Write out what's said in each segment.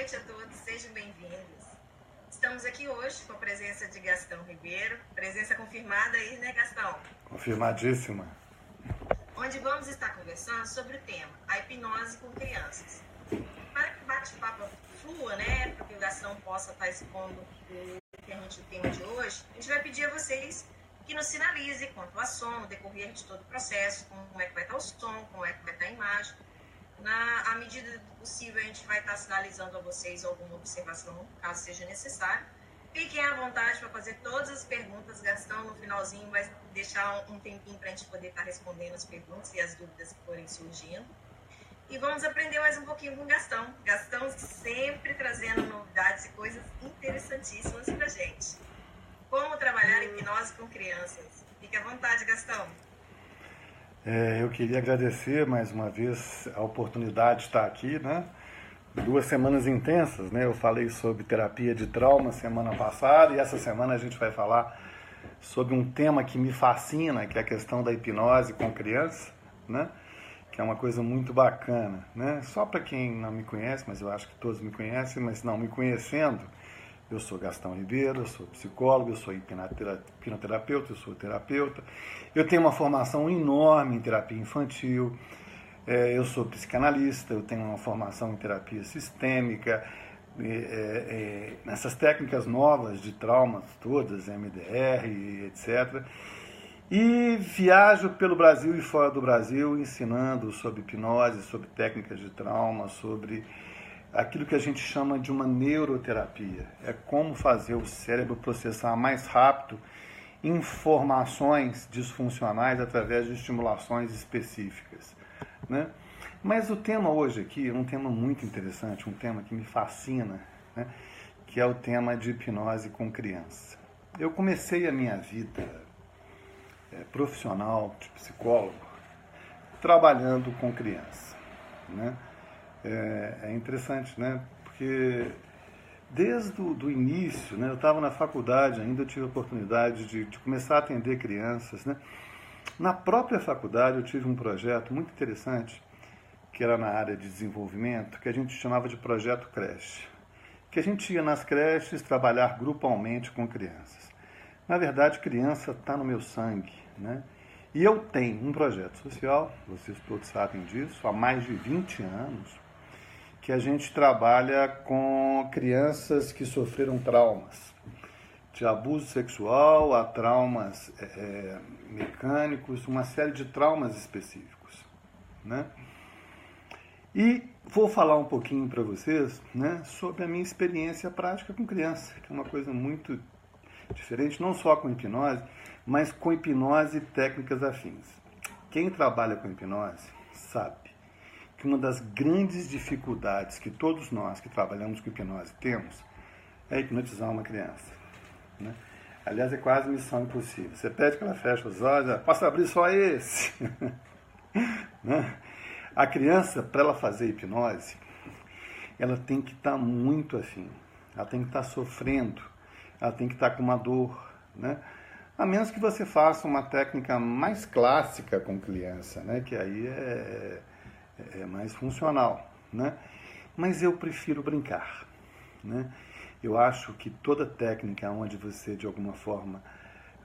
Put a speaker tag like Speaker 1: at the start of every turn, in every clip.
Speaker 1: noite a todos, sejam bem-vindos. Estamos aqui hoje com a presença de Gastão Ribeiro, presença confirmada aí, né, Gastão?
Speaker 2: Confirmadíssima.
Speaker 1: Onde vamos estar conversando sobre o tema, a hipnose com crianças. Para que o bate-papo flua, né, para que o Gastão possa estar expondo o tema de hoje, a gente vai pedir a vocês que nos sinalize quanto a som, no decorrer de todo o processo, como é que vai estar o som, como é que vai estar a imagem. À medida do possível, a gente vai estar sinalizando a vocês alguma observação, caso seja necessário. Fiquem à vontade para fazer todas as perguntas. Gastão, no finalzinho, vai deixar um tempinho para a gente poder estar respondendo as perguntas e as dúvidas que forem surgindo. E vamos aprender mais um pouquinho com o Gastão. Gastão sempre trazendo novidades e coisas interessantíssimas para a gente. Como trabalhar hipnose com crianças. Fique à vontade, Gastão.
Speaker 2: Eu queria agradecer mais uma vez a oportunidade de estar aqui, né? 2 semanas intensas, né? Eu falei sobre terapia de trauma semana passada e essa semana a gente vai falar sobre um tema que me fascina, que é a questão da hipnose com criança, né? Que é uma coisa muito bacana, né? Só para quem não me conhece, mas eu acho que todos me conhecem, mas não me conhecendo, eu sou Gastão Ribeiro, eu sou psicólogo, eu sou hipnoterapeuta, eu sou terapeuta. Eu tenho uma formação enorme em terapia infantil, eu sou psicanalista, eu tenho uma formação em terapia sistêmica, nessas técnicas novas de traumas todas, MDR, etc. E viajo pelo Brasil e fora do Brasil ensinando sobre hipnose, sobre técnicas de trauma, sobre aquilo que a gente chama de uma neuroterapia. É como fazer o cérebro processar mais rápido informações disfuncionais através de estimulações específicas, né? Mas o tema hoje aqui é um tema muito interessante, um tema que me fascina, né? Que é o tema de hipnose com criança. Eu comecei a minha vida profissional de psicólogo trabalhando com criança, né? É interessante, né? Porque desde o início, né? Eu estava na faculdade ainda, eu tive a oportunidade de começar a atender crianças, né? Na própria faculdade eu tive um projeto muito interessante, que era na área de desenvolvimento, que a gente chamava de projeto creche, que a gente ia nas creches trabalhar grupalmente com crianças. Na verdade, criança está no meu sangue, né? E eu tenho um projeto social, vocês todos sabem disso, há mais de 20 anos, que a gente trabalha com crianças que sofreram traumas, de abuso sexual a traumas mecânicos, uma série de traumas específicos, né? E vou falar um pouquinho para vocês, né, sobre a minha experiência prática com criança, que é uma coisa muito diferente, não só com hipnose, mas com hipnose e técnicas afins. Quem trabalha com hipnose sabe que uma das grandes dificuldades que todos nós que trabalhamos com hipnose temos é hipnotizar uma criança, né? Aliás, é quase missão impossível. Você pede que ela feche os olhos, posso abrir só esse? Né? A criança, para ela fazer hipnose, ela tem que estar muito afim, ela tem que estar sofrendo, ela tem que estar com uma dor, né? A menos que você faça uma técnica mais clássica com criança, né? Que aí é mais funcional, né? Mas eu prefiro brincar, né? Eu acho que toda técnica onde você, de alguma forma,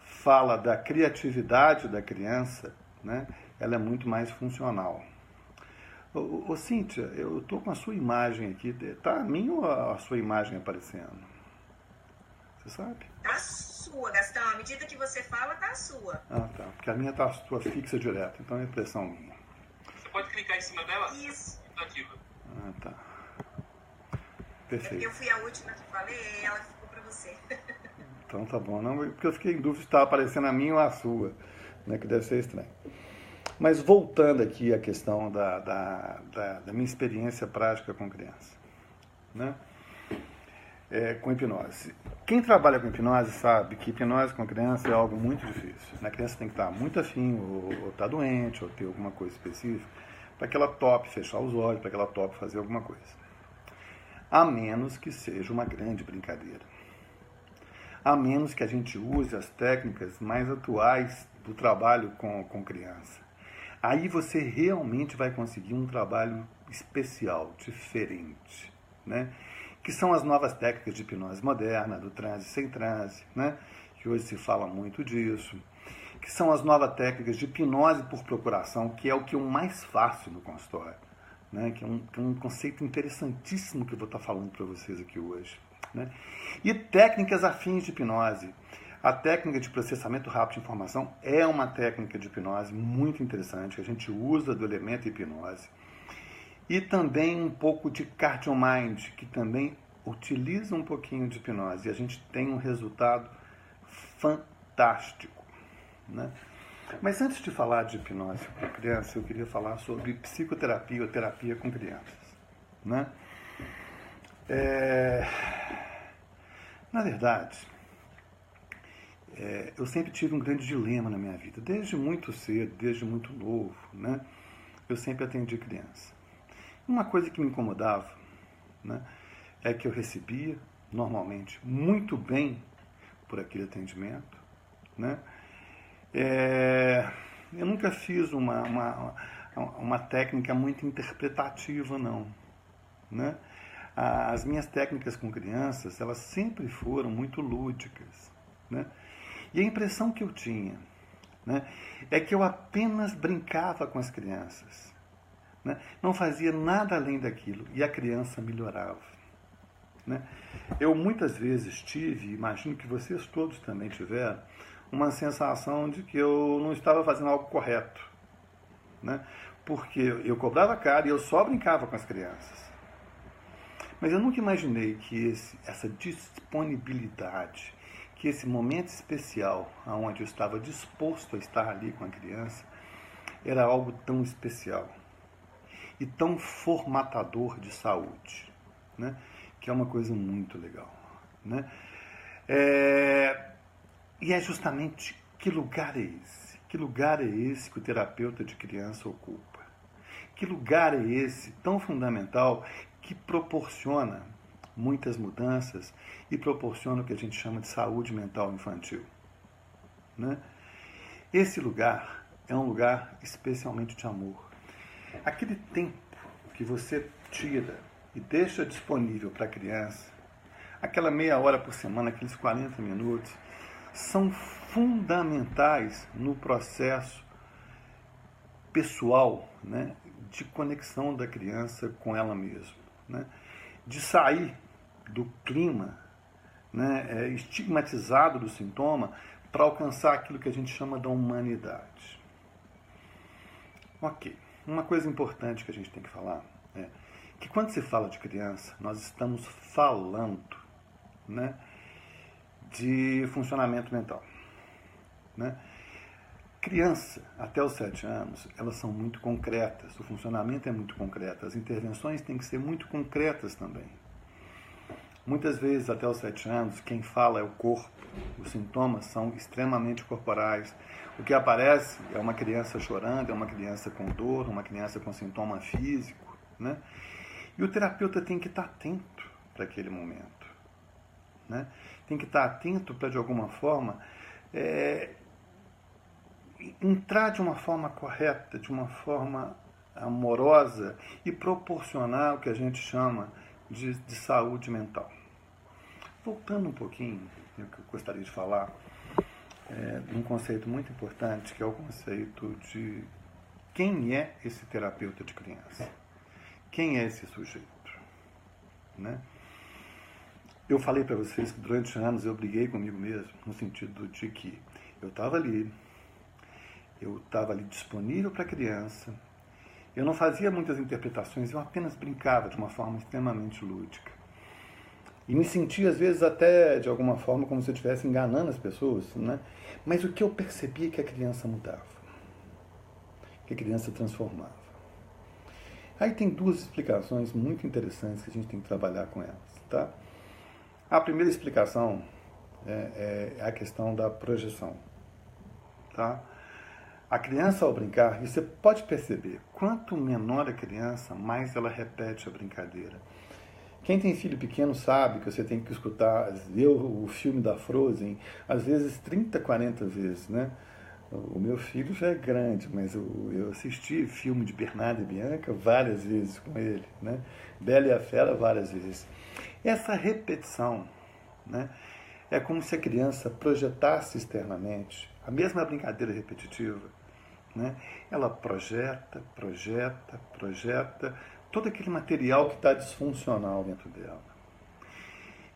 Speaker 2: fala da criatividade da criança, né? Ela é muito mais funcional. Ô Cíntia, eu estou com a sua imagem aqui, tá a minha ou a sua imagem aparecendo? Você sabe?
Speaker 1: Tá a sua, Gastão. À medida que você fala, tá a sua.
Speaker 2: Ah, tá. Porque a minha tá a sua fixa direto, então é impressão minha.
Speaker 3: Você pode clicar em cima dela?
Speaker 1: Isso.
Speaker 3: Ativa.
Speaker 2: Ah, tá.
Speaker 1: É porque
Speaker 2: Perfeito.
Speaker 1: eu fui a última que falei e ela ficou para você.
Speaker 2: Então tá bom. Não, porque eu fiquei em dúvida se estava aparecendo a minha ou a sua, né? Que deve ser estranho. Mas voltando aqui à questão da minha experiência prática com criança, né? Com hipnose. Quem trabalha com hipnose sabe que hipnose com criança é algo muito difícil. A criança tem que estar muito afim, ou estar doente, ou ter alguma coisa específica, para que ela tope fechar os olhos, para que ela tope fazer alguma coisa. A menos que seja uma grande brincadeira. A menos que a gente use as técnicas mais atuais do trabalho com criança. Aí você realmente vai conseguir um trabalho especial, diferente, né? que são as novas técnicas de hipnose moderna, do transe sem transe, né? Que hoje se fala muito disso, que são as novas técnicas de hipnose por procuração, que é o que eu mais faço no consultório, né? Que é um conceito interessantíssimo que eu vou estar falando para vocês aqui hoje, né? E técnicas afins de hipnose. A técnica de processamento rápido de informação é uma técnica de hipnose muito interessante, que a gente usa do elemento hipnose. E também um pouco de cardio-mind, que também utiliza um pouquinho de hipnose. E a gente tem um resultado fantástico, né? Mas antes de falar de hipnose com criança, eu queria falar sobre psicoterapia ou terapia com crianças, né? Na verdade, eu sempre tive um grande dilema na minha vida. Desde muito cedo, desde muito novo, né? Eu sempre atendi criança. Uma coisa que me incomodava, né, é que eu recebia, normalmente, muito bem por aquele atendimento, né? Eu nunca fiz uma técnica muito interpretativa, não, né? As minhas técnicas com crianças, elas sempre foram muito lúdicas, né? E a impressão que eu tinha, né, é que eu apenas brincava com as crianças, né? Não fazia nada além daquilo, e a criança melhorava, né? Eu muitas vezes tive, imagino que vocês todos também tiveram, uma sensação de que eu não estava fazendo algo correto, né? Porque eu cobrava caro e eu só brincava com as crianças. Mas eu nunca imaginei que essa disponibilidade, que esse momento especial, onde eu estava disposto a estar ali com a criança, era algo tão especial e tão formatador de saúde, né? Que é uma coisa muito legal, né? E é justamente que lugar é esse? Que lugar é esse que o terapeuta de criança ocupa? Que lugar é esse tão fundamental que proporciona muitas mudanças e proporciona o que a gente chama de saúde mental infantil, né? Esse lugar é um lugar especialmente de amor. Aquele tempo que você tira e deixa disponível para a criança, aquela meia hora por semana, aqueles 40 minutos, são fundamentais no processo pessoal, né, de conexão da criança com ela mesma, né, de sair do clima, né, estigmatizado do sintoma para alcançar aquilo que a gente chama da humanidade. Ok, uma coisa importante que a gente tem que falar é que quando se fala de criança, nós estamos falando, né, de funcionamento mental, né? Criança, até os 7 anos, elas são muito concretas, o funcionamento é muito concreto, as intervenções têm que ser muito concretas também. Muitas vezes, até os 7 anos, quem fala é o corpo, os sintomas são extremamente corporais. O que aparece é uma criança chorando, é uma criança com dor, uma criança com sintoma físico, né? E o terapeuta tem que estar atento para aquele momento, né? Tem que estar atento para, de alguma forma, entrar de uma forma correta, de uma forma amorosa e proporcionar o que a gente chama de saúde mental. Voltando um pouquinho, o que eu gostaria de falar, um conceito muito importante, que é o conceito de quem é esse terapeuta de criança. Quem é esse sujeito, né? Eu falei para vocês que durante anos eu briguei comigo mesmo, no sentido de que eu estava ali disponível para a criança, eu não fazia muitas interpretações, eu apenas brincava de uma forma extremamente lúdica. E me sentia, às vezes, até de alguma forma como se eu estivesse enganando as pessoas, né? Mas o que eu percebia é que a criança mudava, que a criança transformava. Aí tem 2 explicações muito interessantes que a gente tem que trabalhar com elas, tá? A primeira explicação é a questão da projeção, tá? A criança, ao brincar, você pode perceber, quanto menor a criança, mais ela repete a brincadeira. Quem tem filho pequeno sabe que você tem que escutar, ver o filme da Frozen, às vezes 30, 40 vezes, né? O meu filho já é grande, mas eu assisti filme de Bernardo e Bianca várias vezes com ele, né? Bela e a Fera várias vezes. Essa repetição, né, é como se a criança projetasse externamente a mesma brincadeira repetitiva, né? Ela projeta todo aquele material que está disfuncional dentro dela.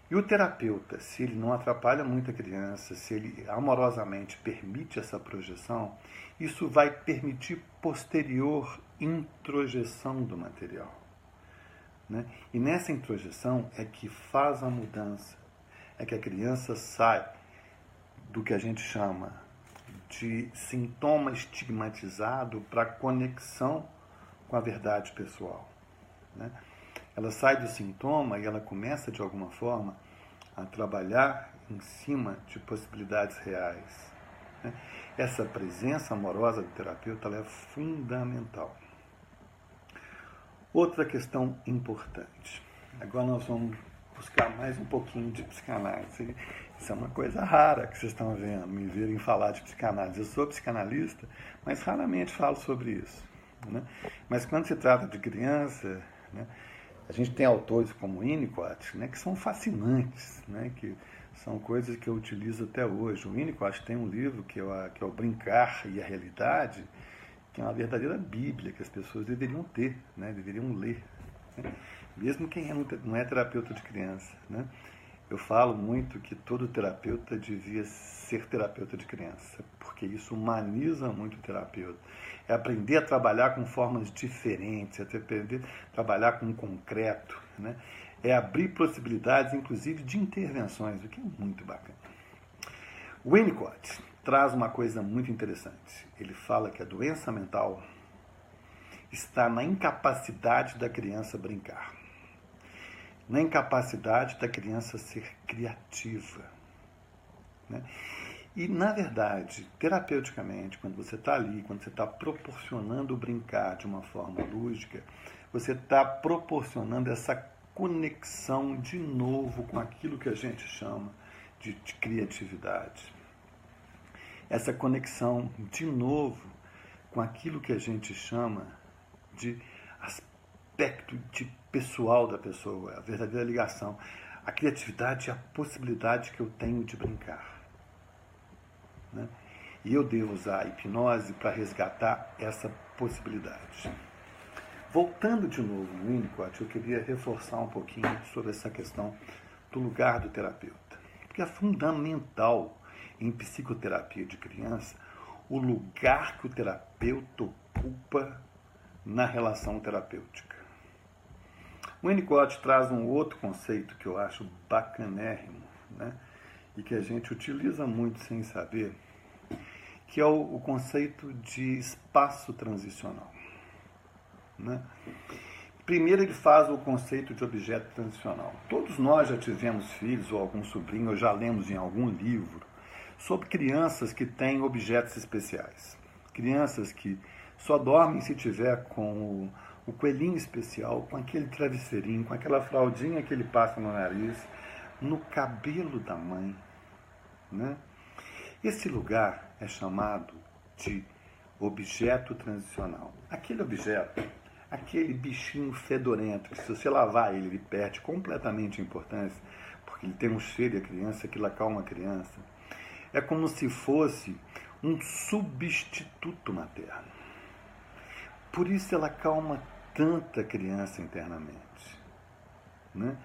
Speaker 2: E o terapeuta, se ele não atrapalha muito a criança, se ele amorosamente permite essa projeção, isso vai permitir posterior introjeção do material, né? E nessa introjeção é que faz a mudança, é que a criança sai do que a gente chama de sintoma estigmatizado para conexão com a verdade pessoal, né? Ela sai do sintoma e ela começa, de alguma forma, a trabalhar em cima de possibilidades reais, né? Essa presença amorosa do terapeuta ela é fundamental. Outra questão importante. Agora nós vamos buscar mais um pouquinho de psicanálise. Isso é uma coisa rara que vocês estão vendo, me verem falar de psicanálise. Eu sou psicanalista, mas raramente falo sobre isso, né? Mas quando se trata de criança, né, a gente tem autores como Winnicott, né, que são fascinantes, né, que são coisas que eu utilizo até hoje. O Winnicott tem um livro que é o Brincar e a Realidade, que é uma verdadeira bíblia que as pessoas deveriam ter, né, deveriam ler, né, mesmo quem não é terapeuta de criança, né. Eu falo muito que todo terapeuta devia ser terapeuta de criança, porque isso humaniza muito o terapeuta. É aprender a trabalhar com formas diferentes, é aprender a trabalhar com o concreto, né? É abrir possibilidades, inclusive, de intervenções, o que é muito bacana. O Winnicott traz uma coisa muito interessante. Ele fala que a doença mental está na incapacidade da criança brincar, na incapacidade da criança ser criativa, né? E, na verdade, terapeuticamente, quando você está ali, quando você está proporcionando o brincar de uma forma lúdica, você está proporcionando essa conexão de novo com aquilo que a gente chama de criatividade. Essa conexão de novo com aquilo que a gente chama de aspecto de pessoal da pessoa, a verdadeira ligação. A criatividade é a possibilidade que eu tenho de brincar, né? E eu devo usar a hipnose para resgatar essa possibilidade. Voltando de novo no Winnicott, eu queria reforçar um pouquinho sobre essa questão do lugar do terapeuta. Porque é fundamental em psicoterapia de criança o lugar que o terapeuta ocupa na relação terapêutica. O Winnicott traz um outro conceito que eu acho bacanérrimo, né? E que a gente utiliza muito sem saber, que é o conceito de espaço transicional, né? Primeiro ele faz o conceito de objeto transicional. Todos nós já tivemos filhos ou algum sobrinho, ou já lemos em algum livro sobre crianças que têm objetos especiais. Crianças que só dormem se tiver com o coelhinho especial, com aquele travesseirinho, com aquela fraldinha que ele passa no nariz, no cabelo da mãe, né? Esse lugar é chamado de objeto transicional. Aquele objeto, aquele bichinho fedorento, que se você lavar ele, ele perde completamente a importância, porque ele tem um cheiro, e a criança, aquilo acalma a criança. É como se fosse um substituto materno. Por isso ela acalma tanta criança internamente, né?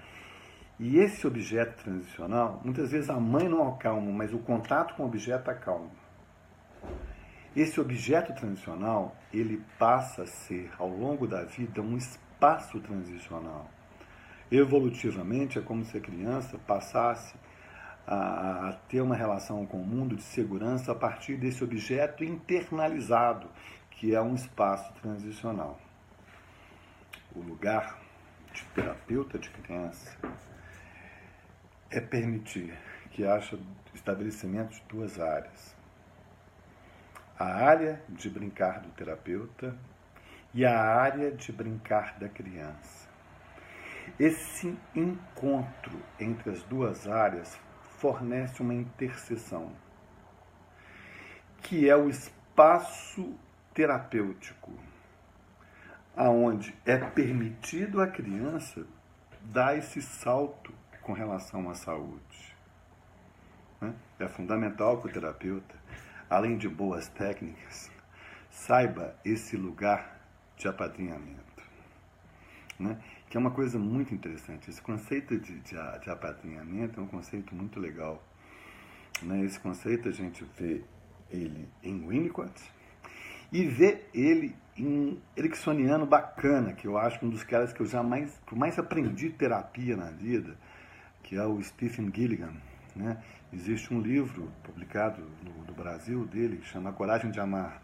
Speaker 2: E esse objeto transicional, muitas vezes a mãe não acalma, mas o contato com o objeto acalma. Esse objeto transicional, ele passa a ser, ao longo da vida, um espaço transicional. Evolutivamente, é como se a criança passasse a ter uma relação com o mundo de segurança a partir desse objeto internalizado, que é um espaço transicional. O lugar de terapeuta de criança é permitir que haja estabelecimento de duas áreas. A área de brincar do terapeuta e a área de brincar da criança. Esse encontro entre as duas áreas fornece uma interseção que é o espaço terapêutico, aonde é permitido à criança dar esse salto com relação à saúde. É fundamental que o terapeuta, além de boas técnicas, saiba esse lugar de apadrinhamento, que é uma coisa muito interessante. Esse conceito de apadrinhamento é um conceito muito legal. Esse conceito a gente vê ele em Winnicott e vê ele em ericksoniano bacana, que eu acho um dos caras que eu mais aprendi terapia na vida, que é o Stephen Gilligan. Existe um livro publicado no Brasil dele que chama Coragem de Amar.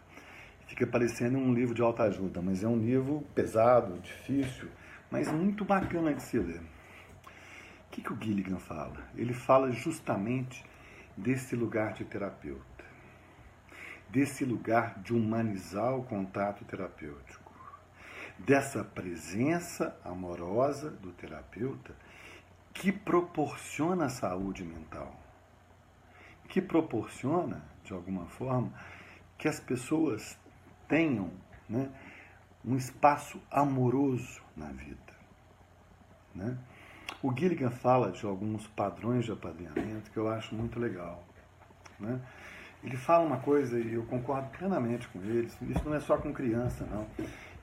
Speaker 2: Fica parecendo um livro de autoajuda, mas é um livro pesado, difícil, mas muito bacana de se ler. O que o Gilligan fala? Ele fala justamente desse lugar de terapeuta, desse lugar de humanizar o contato terapêutico, dessa presença amorosa do terapeuta que proporciona a saúde mental, que proporciona, de alguma forma, que as pessoas tenham um espaço amoroso na vida. O Gilligan fala de alguns padrões de apadrinhamento que eu acho muito legal. Ele fala uma coisa e eu concordo plenamente com ele. Isso não é só com criança, não.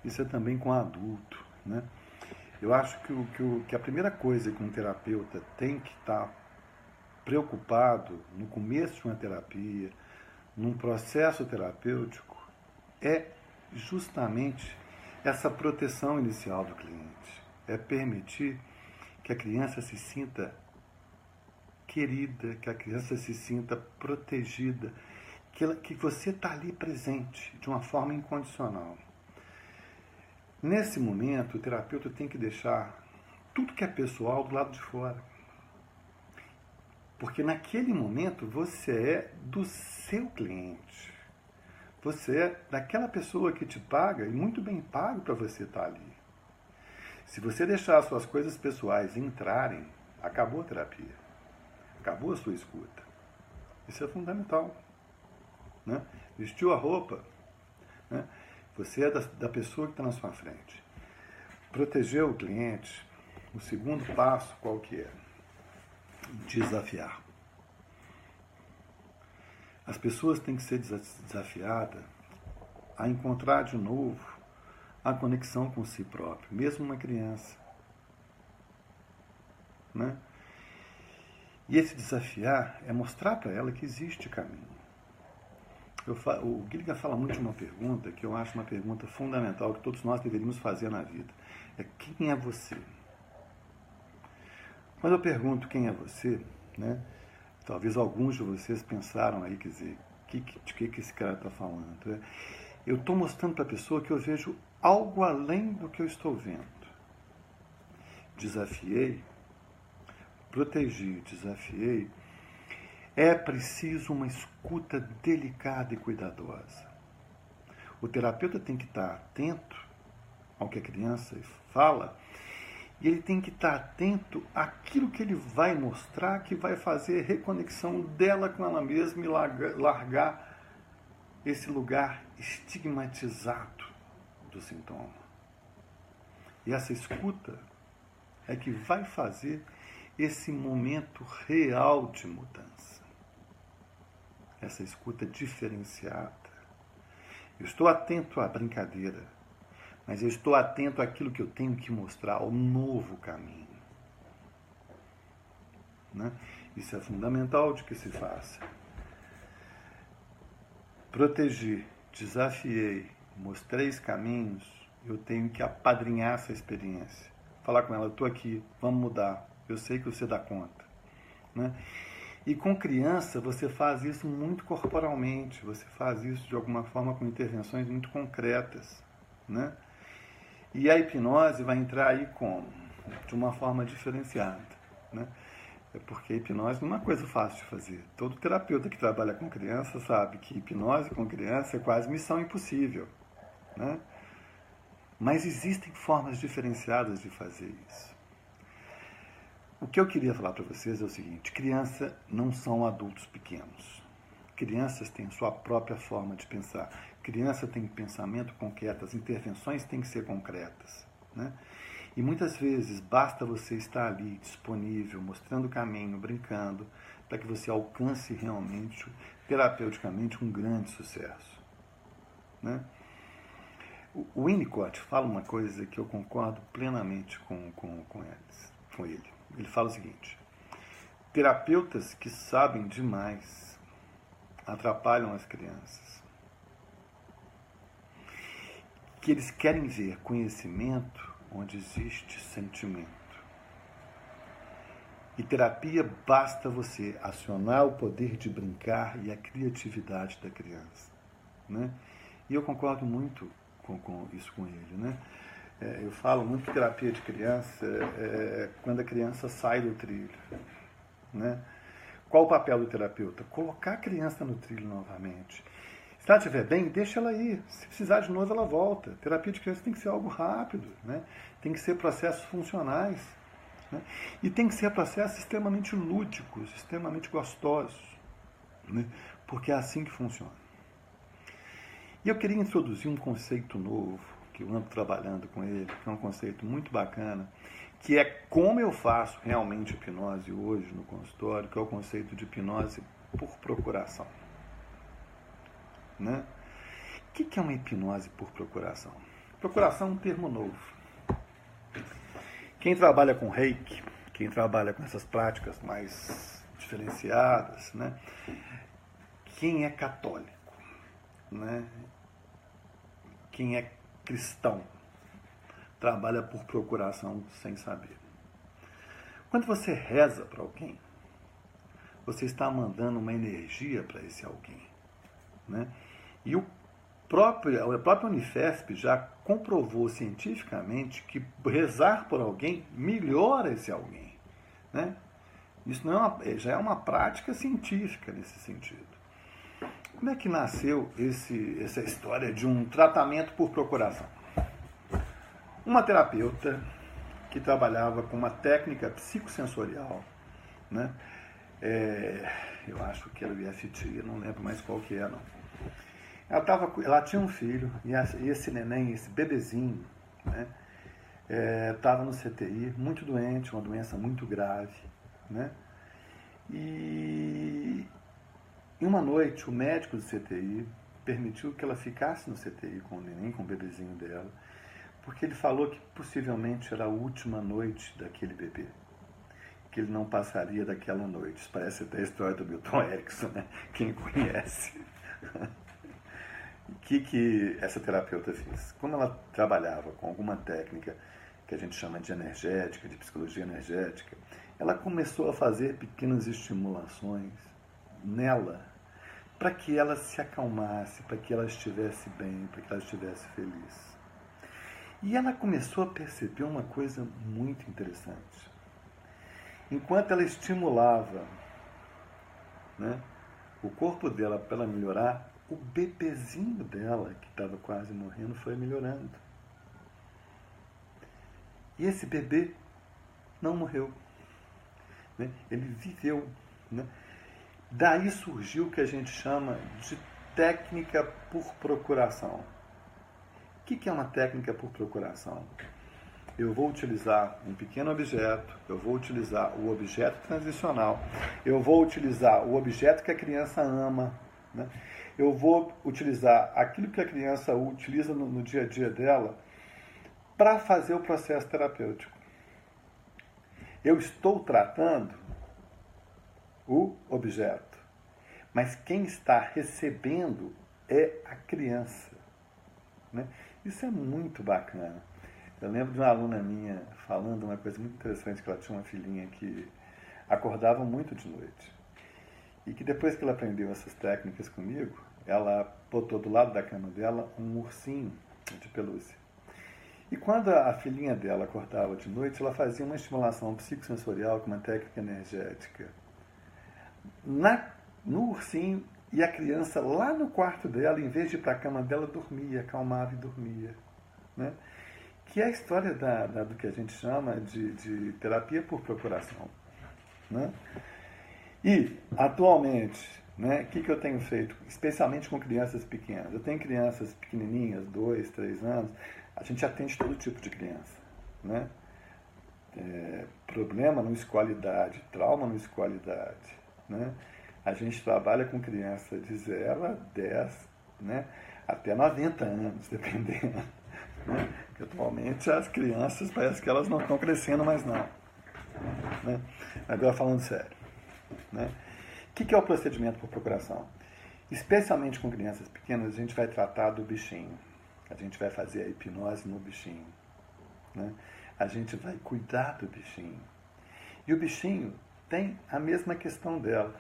Speaker 2: Isso é também com adulto. Eu acho que a primeira coisa que um terapeuta tem que estar preocupado no começo de uma terapia, num processo terapêutico, é justamente essa proteção inicial do cliente. É permitir que a criança se sinta querida, que a criança se sinta protegida, que você está ali presente de uma forma incondicional. Nesse momento, o terapeuta tem que deixar tudo que é pessoal do lado de fora. Porque naquele momento você é do seu cliente. Você é daquela pessoa que te paga, e muito bem pago para você estar ali. Se você deixar as suas coisas pessoais entrarem, acabou a terapia. Acabou a sua escuta. Isso é fundamental. Vestiu a roupa. Você é da pessoa que está na sua frente. Proteger o cliente, o segundo passo qual que é? Desafiar. As pessoas têm que ser desafiadas a encontrar de novo a conexão com si próprio, mesmo uma criança. E esse desafiar é mostrar para ela que existe caminho. O Gilligan fala muito de uma pergunta que eu acho uma pergunta fundamental que todos nós deveríamos fazer na vida. É quem é você? Quando eu pergunto quem é você, talvez alguns de vocês pensaram aí, quer dizer, de que esse cara está falando? Eu estou mostrando para a pessoa que eu vejo algo além do que eu estou vendo. Desafiei, protegi, desafiei. É preciso uma escuta delicada e cuidadosa. O terapeuta tem que estar atento ao que a criança fala e ele tem que estar atento àquilo que ele vai mostrar, que vai fazer reconexão dela com ela mesma e largar esse lugar estigmatizado do sintoma. E essa escuta é que vai fazer esse momento real de mudança. Essa escuta diferenciada. Eu estou atento à brincadeira, mas eu estou atento àquilo que eu tenho que mostrar, ao novo caminho. Isso é fundamental de que se faça. Protegi, desafiei, mostrei os caminhos, eu tenho que apadrinhar essa experiência. Falar com ela, eu estou aqui, vamos mudar, eu sei que você dá conta. E com criança você faz isso muito corporalmente, você faz isso de alguma forma com intervenções muito concretas. E a hipnose vai entrar aí como? De uma forma diferenciada. É porque a hipnose não é uma coisa fácil de fazer. Todo terapeuta que trabalha com criança sabe que hipnose com criança é quase missão impossível. Mas existem formas diferenciadas de fazer isso. O que eu queria falar para vocês é o seguinte: criança não são adultos pequenos. Crianças têm sua própria forma de pensar. Criança tem pensamento concreto, as intervenções têm que ser concretas, né? E muitas vezes basta você estar ali, disponível, mostrando o caminho, brincando, para que você alcance realmente, terapeuticamente, um grande sucesso, né? O Winnicott fala uma coisa que eu concordo plenamente com ele. Ele fala o seguinte: terapeutas que sabem demais atrapalham as crianças. Que eles querem ver conhecimento onde existe sentimento. E terapia basta você acionar o poder de brincar e a criatividade da criança, né? E eu concordo muito com isso com ele, né? Eu falo muito que terapia de criança é quando a criança sai do trilho, né? Qual o papel do terapeuta? Colocar a criança no trilho novamente. Se ela estiver bem, deixa ela ir. Se precisar de novo, ela volta. Terapia de criança tem que ser algo rápido, né? Tem que ser processos funcionais, né? E tem que ser processos extremamente lúdicos, extremamente gostosos, né? Porque é assim que funciona. E eu queria introduzir um conceito novo, que eu ando trabalhando com ele, que é um conceito muito bacana, que é como eu faço realmente hipnose hoje no consultório, que é o conceito de hipnose por procuração, né? O que é uma hipnose por procuração? Procuração é um termo novo. Quem trabalha com Reiki, quem trabalha com essas práticas mais diferenciadas, né? Quem é católico, né? Quem é cristão trabalha por procuração sem saber. Quando você reza para alguém, você está mandando uma energia para esse alguém, né? E a própria Unifesp já comprovou cientificamente que rezar por alguém melhora esse alguém, né? Isso não é já é uma prática científica nesse sentido. Como é que nasceu essa história de um tratamento por procuração? Uma terapeuta que trabalhava com uma técnica psicossensorial, né? Eu acho que era o IFT, não lembro mais qual que é, não. Ela tinha um filho, e esse neném, esse bebezinho, né? Estava no CTI, muito doente, uma doença muito grave, né? E uma noite, o médico do CTI permitiu que ela ficasse no CTI com o neném, com o bebezinho dela, porque ele falou que possivelmente era a última noite daquele bebê, que ele não passaria daquela noite. Isso parece até a história do Milton Erickson, né? Quem conhece. O que essa terapeuta fez? Como ela trabalhava com alguma técnica que a gente chama de energética, de psicologia energética, ela começou a fazer pequenas estimulações nela, para que ela se acalmasse, para que ela estivesse bem, para que ela estivesse feliz. E ela começou a perceber uma coisa muito interessante. Enquanto ela estimulava, né, o corpo dela para ela melhorar, o bebezinho dela, que estava quase morrendo, foi melhorando. E esse bebê não morreu, né? Ele viveu, né? Daí surgiu o que a gente chama de técnica por procuração. O que é uma técnica por procuração? Eu vou utilizar um pequeno objeto, eu vou utilizar o objeto transicional, eu vou utilizar o objeto que a criança ama, né? Eu vou utilizar aquilo que a criança utiliza no dia a dia dela para fazer o processo terapêutico. Eu estou tratando o objeto, mas quem está recebendo é a criança, né? Isso é muito bacana. Eu lembro de uma aluna minha falando uma coisa muito interessante, que ela tinha uma filhinha que acordava muito de noite. E que depois que ela aprendeu essas técnicas comigo, ela botou do lado da cama dela um ursinho de pelúcia. E quando a filhinha dela acordava de noite, ela fazia uma estimulação psicossensorial com uma técnica energética no ursinho, e a criança lá no quarto dela, em vez de ir para a cama dela, dormia, acalmava e dormia, né? Que é a história do que a gente chama de terapia por procuração, né? E, atualmente, né? O que eu tenho feito, especialmente com crianças pequenas? Eu tenho crianças pequenininhas, 2, 3 anos, a gente atende todo tipo de criança, né? Problema não escolhe idade, trauma não escolhe idade, né? A gente trabalha com criança de 0 a 10, né? Até 90 anos, dependendo, né? Porque atualmente as crianças parece que elas não estão crescendo mais não, né? Agora falando sério, né? O que é o procedimento por procuração? Especialmente com crianças pequenas, a gente vai tratar do bichinho. A gente vai fazer a hipnose no bichinho, né? A gente vai cuidar do bichinho. E o bichinho tem a mesma questão dela.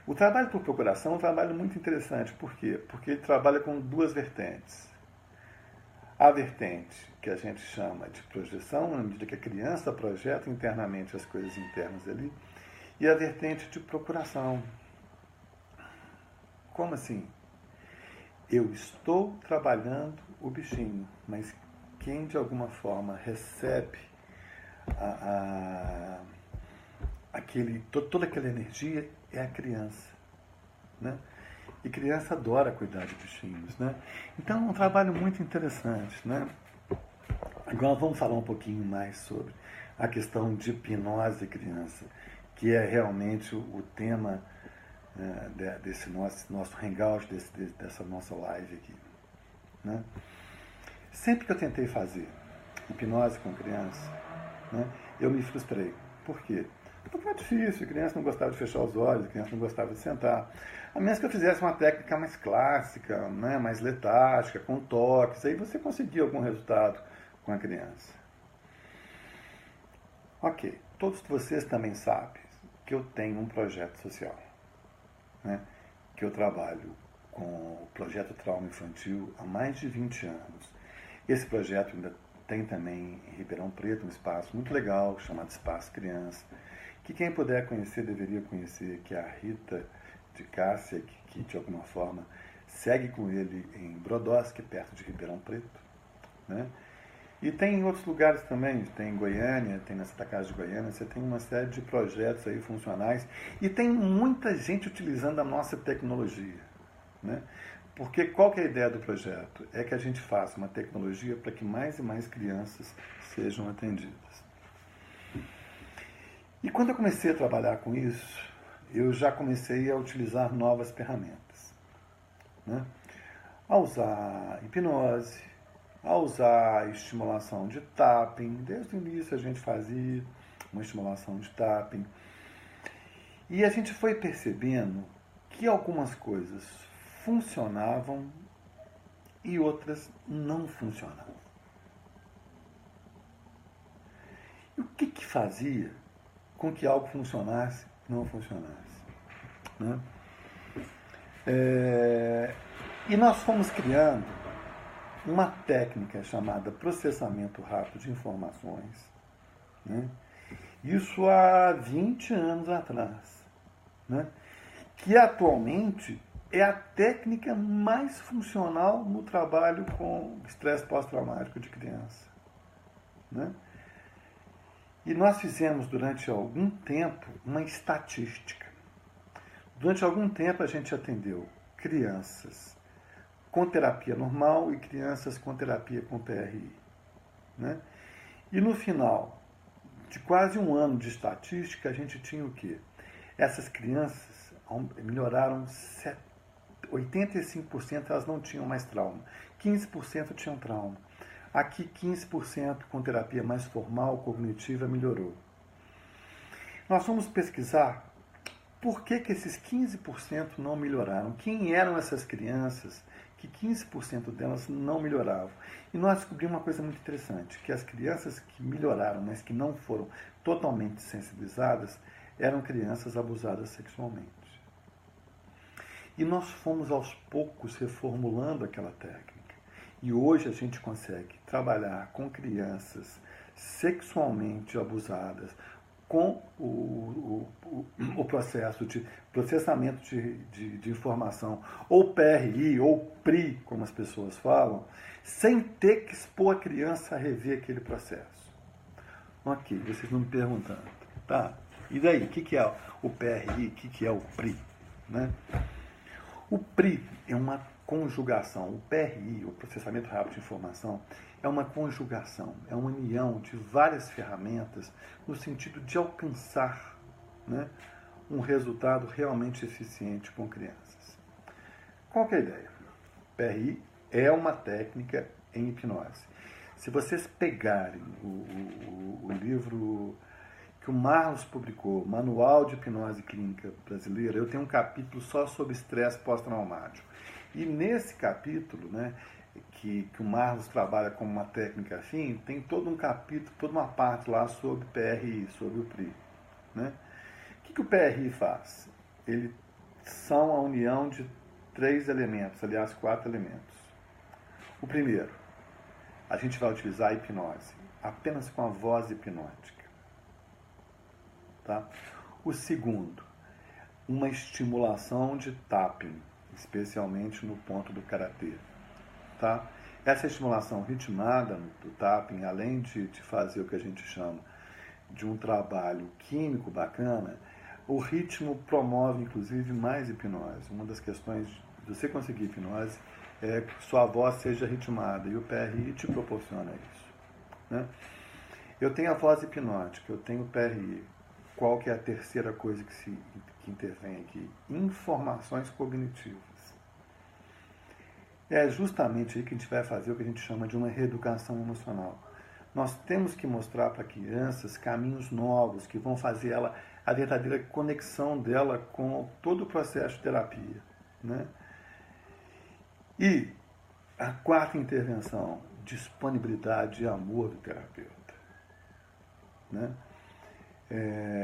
Speaker 2: O trabalho por procuração é um trabalho muito interessante. Por quê? Porque ele trabalha com 2 vertentes. A vertente que a gente chama de projeção, na medida que a criança projeta internamente as coisas internas ali, e a vertente de procuração. Como assim? Eu estou trabalhando o bichinho, mas quem de alguma forma recebe toda aquela energia é a criança, né? E criança adora cuidar de bichinhos, né? Então é um trabalho muito interessante, né? Agora vamos falar um pouquinho mais sobre a questão de hipnose de criança, que é realmente o tema desse nosso hangout, dessa nossa live aqui, né? Sempre que eu tentei fazer hipnose com criança, né, eu me frustrei. Por quê? Porque é difícil, a criança não gostava de fechar os olhos, a criança não gostava de sentar. A menos que eu fizesse uma técnica mais clássica, né, mais letárgica, com toques, aí você conseguia algum resultado com a criança. Ok, todos vocês também sabem que eu tenho um projeto social, né, que eu trabalho com o projeto Trauma Infantil há mais de 20 anos. Esse projeto ainda tem também em Ribeirão Preto um espaço muito legal chamado Espaço Criança, que quem puder conhecer deveria conhecer, que é a Rita de Cássia, que de alguma forma segue com ele em Brodowski, perto de Ribeirão Preto, né? E tem em outros lugares também, tem em Goiânia, tem na Santa Casa de Goiânia, você tem uma série de projetos aí funcionais e tem muita gente utilizando a nossa tecnologia, né? Porque qual que é a ideia do projeto? É que a gente faça uma tecnologia para que mais e mais crianças sejam atendidas. E quando eu comecei a trabalhar com isso, eu já comecei a utilizar novas ferramentas, né? A usar hipnose, a usar estimulação de tapping. Desde o início a gente fazia uma estimulação de tapping. E a gente foi percebendo que algumas coisas funcionavam e outras não funcionavam. E o que fazia com que algo funcionasse e não funcionasse, né? E nós fomos criando uma técnica chamada processamento rápido de informações, né? Isso há 20 anos atrás, né? Que atualmente é a técnica mais funcional no trabalho com estresse pós-traumático de criança, né? E nós fizemos durante algum tempo uma estatística. Durante algum tempo a gente atendeu crianças com terapia normal e crianças com terapia com PRI, né? E no final de quase um ano de estatística, a gente tinha o quê? Essas crianças melhoraram 85%, elas não tinham mais trauma. 15% tinham trauma. Aqui 15% com terapia mais formal, cognitiva, melhorou. Nós vamos pesquisar por que esses 15% não melhoraram. Quem eram essas crianças que 15% delas não melhoravam? E nós descobrimos uma coisa muito interessante, que as crianças que melhoraram, mas que não foram totalmente sensibilizadas, eram crianças abusadas sexualmente. E nós fomos aos poucos reformulando aquela técnica. E hoje a gente consegue trabalhar com crianças sexualmente abusadas, com o processo de processamento de informação, ou PRI, ou PRI, como as pessoas falam, sem ter que expor a criança a rever aquele processo. Ok, vocês estão me perguntando, tá? E daí, o que é o PRI, o que é o PRI, né? O PRI é uma conjugação, o PRI, o Processamento Rápido de Informação, é uma conjugação, é uma união de várias ferramentas no sentido de alcançar, né, um resultado realmente eficiente com crianças. Qual que é a ideia? PRI é uma técnica em hipnose. Se vocês pegarem o livro que o Marlos publicou, Manual de Hipnose Clínica Brasileira, eu tenho um capítulo só sobre estresse pós-traumático. E nesse capítulo, né, que o Marlos trabalha como uma técnica afim, tem todo um capítulo, toda uma parte lá sobre PRI, sobre o PRI. Né? O que o PRI faz? Eles são a união de 3 elementos, aliás, 4 elementos. O primeiro, a gente vai utilizar a hipnose, apenas com a voz hipnótica. Tá? O segundo, uma estimulação de tapping, especialmente no ponto do karatê. Tá? Essa estimulação ritmada do tapping, além de fazer o que a gente chama de um trabalho químico bacana, o ritmo promove, inclusive, mais hipnose. Uma das questões de você conseguir hipnose é que sua voz seja ritmada, e o PRI te proporciona isso. Né? Eu tenho a voz hipnótica, eu tenho o PRI. Qual que é a terceira coisa que intervém aqui? Informações cognitivas. É justamente aí que a gente vai fazer o que a gente chama de uma reeducação emocional. Nós temos que mostrar para crianças caminhos novos que vão fazer ela, a verdadeira conexão dela com todo o processo de terapia. Né? E a quarta intervenção, disponibilidade e amor do terapeuta. Né?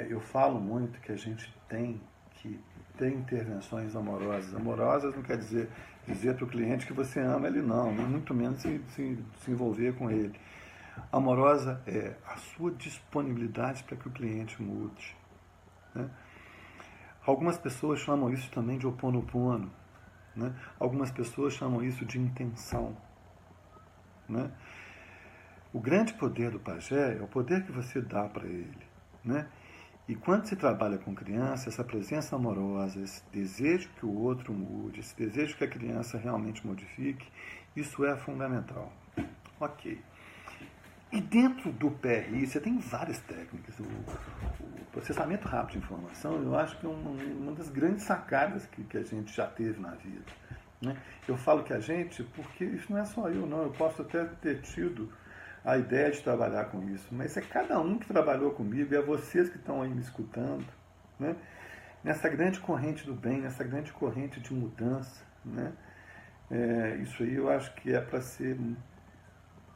Speaker 2: Eu falo muito que a gente tem que ter intervenções amorosas. Amorosas não quer dizer para o cliente que você ama ele, não, nem muito menos se envolver com ele. Amorosa é a sua disponibilidade para que o cliente mude. Né? Algumas pessoas chamam isso também de Ho'oponopono. Né? Algumas pessoas chamam isso de intenção. Né? O grande poder do pajé é o poder que você dá para ele. Né? E quando se trabalha com criança, essa presença amorosa, esse desejo que o outro mude, esse desejo que a criança realmente modifique, isso é fundamental. Ok. E dentro do PRI, você tem várias técnicas. O processamento rápido de informação, eu acho que é uma das grandes sacadas que a gente já teve na vida. Né? Eu falo que a gente, porque isso não é só eu, não. Eu posso até ter tido a ideia de trabalhar com isso, mas é cada um que trabalhou comigo, é vocês que estão aí me escutando, né? Nessa grande corrente do bem, nessa grande corrente de mudança. Né? Isso aí eu acho que é para ser,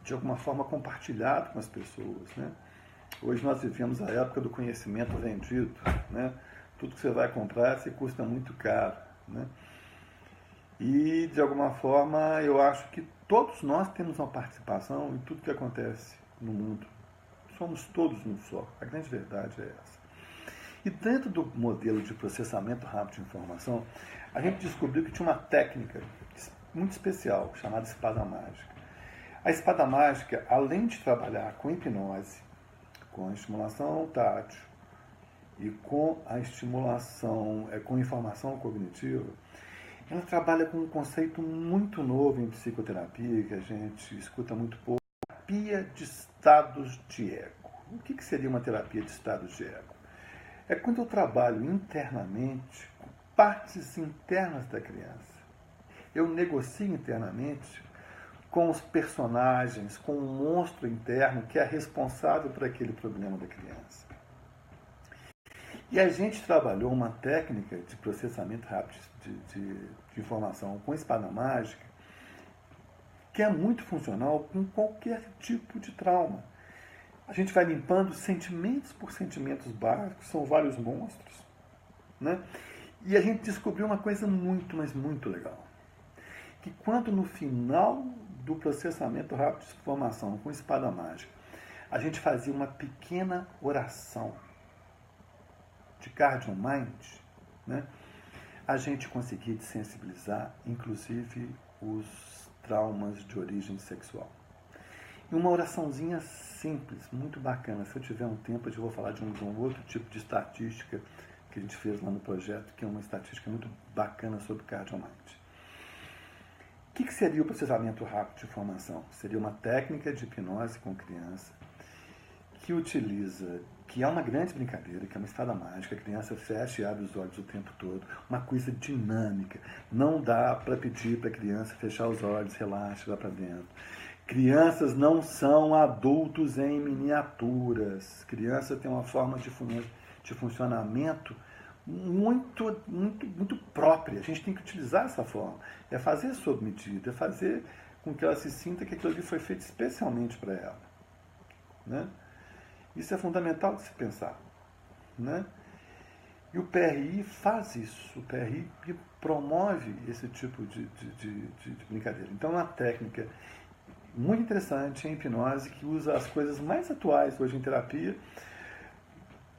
Speaker 2: de alguma forma, compartilhado com as pessoas. Né? Hoje nós vivemos a época do conhecimento vendido. Né? Tudo que você vai comprar se custa muito caro. Né? E, de alguma forma, eu acho que todos nós temos uma participação em tudo que acontece no mundo. Somos todos um só. A grande verdade é essa. E dentro do modelo de processamento rápido de informação, a gente descobriu que tinha uma técnica muito especial, chamada espada mágica. A espada mágica, além de trabalhar com hipnose, com a estimulação tátil e com a estimulação, com informação cognitiva, ela trabalha com um conceito muito novo em psicoterapia, que a gente escuta muito pouco, terapia de estados de ego. O que seria uma terapia de estados de ego? É quando eu trabalho internamente com partes internas da criança. Eu negocio internamente com os personagens, com o monstro interno que é responsável por aquele problema da criança. E a gente trabalhou uma técnica de processamento rápido de informação com espada mágica que é muito funcional com qualquer tipo de trauma. A gente vai limpando sentimentos por sentimentos básicos, são vários monstros. Né? E a gente descobriu uma coisa muito, mas muito legal. Que quando no final do processamento rápido de informação com espada mágica, a gente fazia uma pequena oração de Guardian Mind, né? A gente conseguia desensibilizar, inclusive, os traumas de origem sexual. E uma oraçãozinha simples, muito bacana. Se eu tiver um tempo, eu vou falar de um outro tipo de estatística que a gente fez lá no projeto, que é uma estatística muito bacana sobre CardioMind. O que seria o processamento rápido de informação? Seria uma técnica de hipnose com criança que utiliza, que é uma grande brincadeira, que é uma espada mágica, a criança fecha e abre os olhos o tempo todo, uma coisa dinâmica. Não dá para pedir para a criança fechar os olhos, relaxa, vá para dentro. Crianças não são adultos em miniaturas. Criança tem uma forma de funcionamento muito própria. A gente tem que utilizar essa forma. É fazer sob medida, é fazer com que ela se sinta que aquilo ali foi feito especialmente para ela. Né? Isso é fundamental de se pensar. Né? E o PRI faz isso. O PRI promove esse tipo de brincadeira. Então, é uma técnica muito interessante em hipnose que usa as coisas mais atuais hoje em terapia,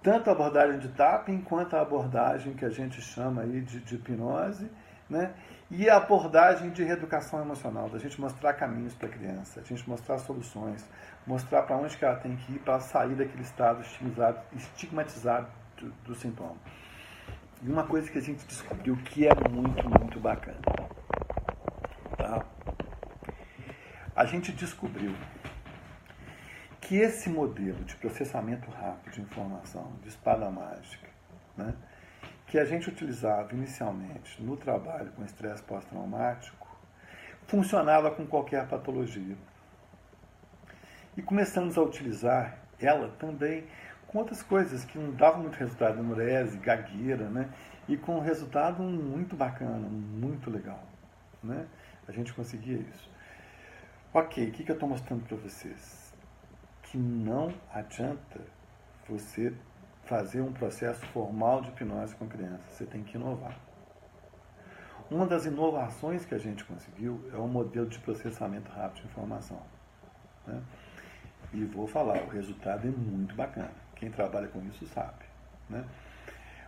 Speaker 2: tanto a abordagem de tapping quanto a abordagem que a gente chama aí de hipnose, né? E a abordagem de reeducação emocional, da gente mostrar caminhos para a criança, a gente mostrar soluções, mostrar para onde que ela tem que ir para sair daquele estado estigmatizado do sintoma. E uma coisa que a gente descobriu que é muito bacana. Tá? A gente descobriu que esse modelo de processamento rápido de informação, de espada mágica, né, que a gente utilizava inicialmente no trabalho com estresse pós-traumático, funcionava com qualquer patologia. E começamos a utilizar ela também com outras coisas que não davam muito resultado, enurese, gagueira, né, e com um resultado muito bacana, muito legal. Né? A gente conseguia isso. Ok, o que eu estou mostrando para vocês? Que não adianta você fazer um processo formal de hipnose com criança, você tem que inovar. Uma das inovações que a gente conseguiu é um modelo de processamento rápido de informação. Né? E vou falar, o resultado é muito bacana. Quem trabalha com isso sabe. Né?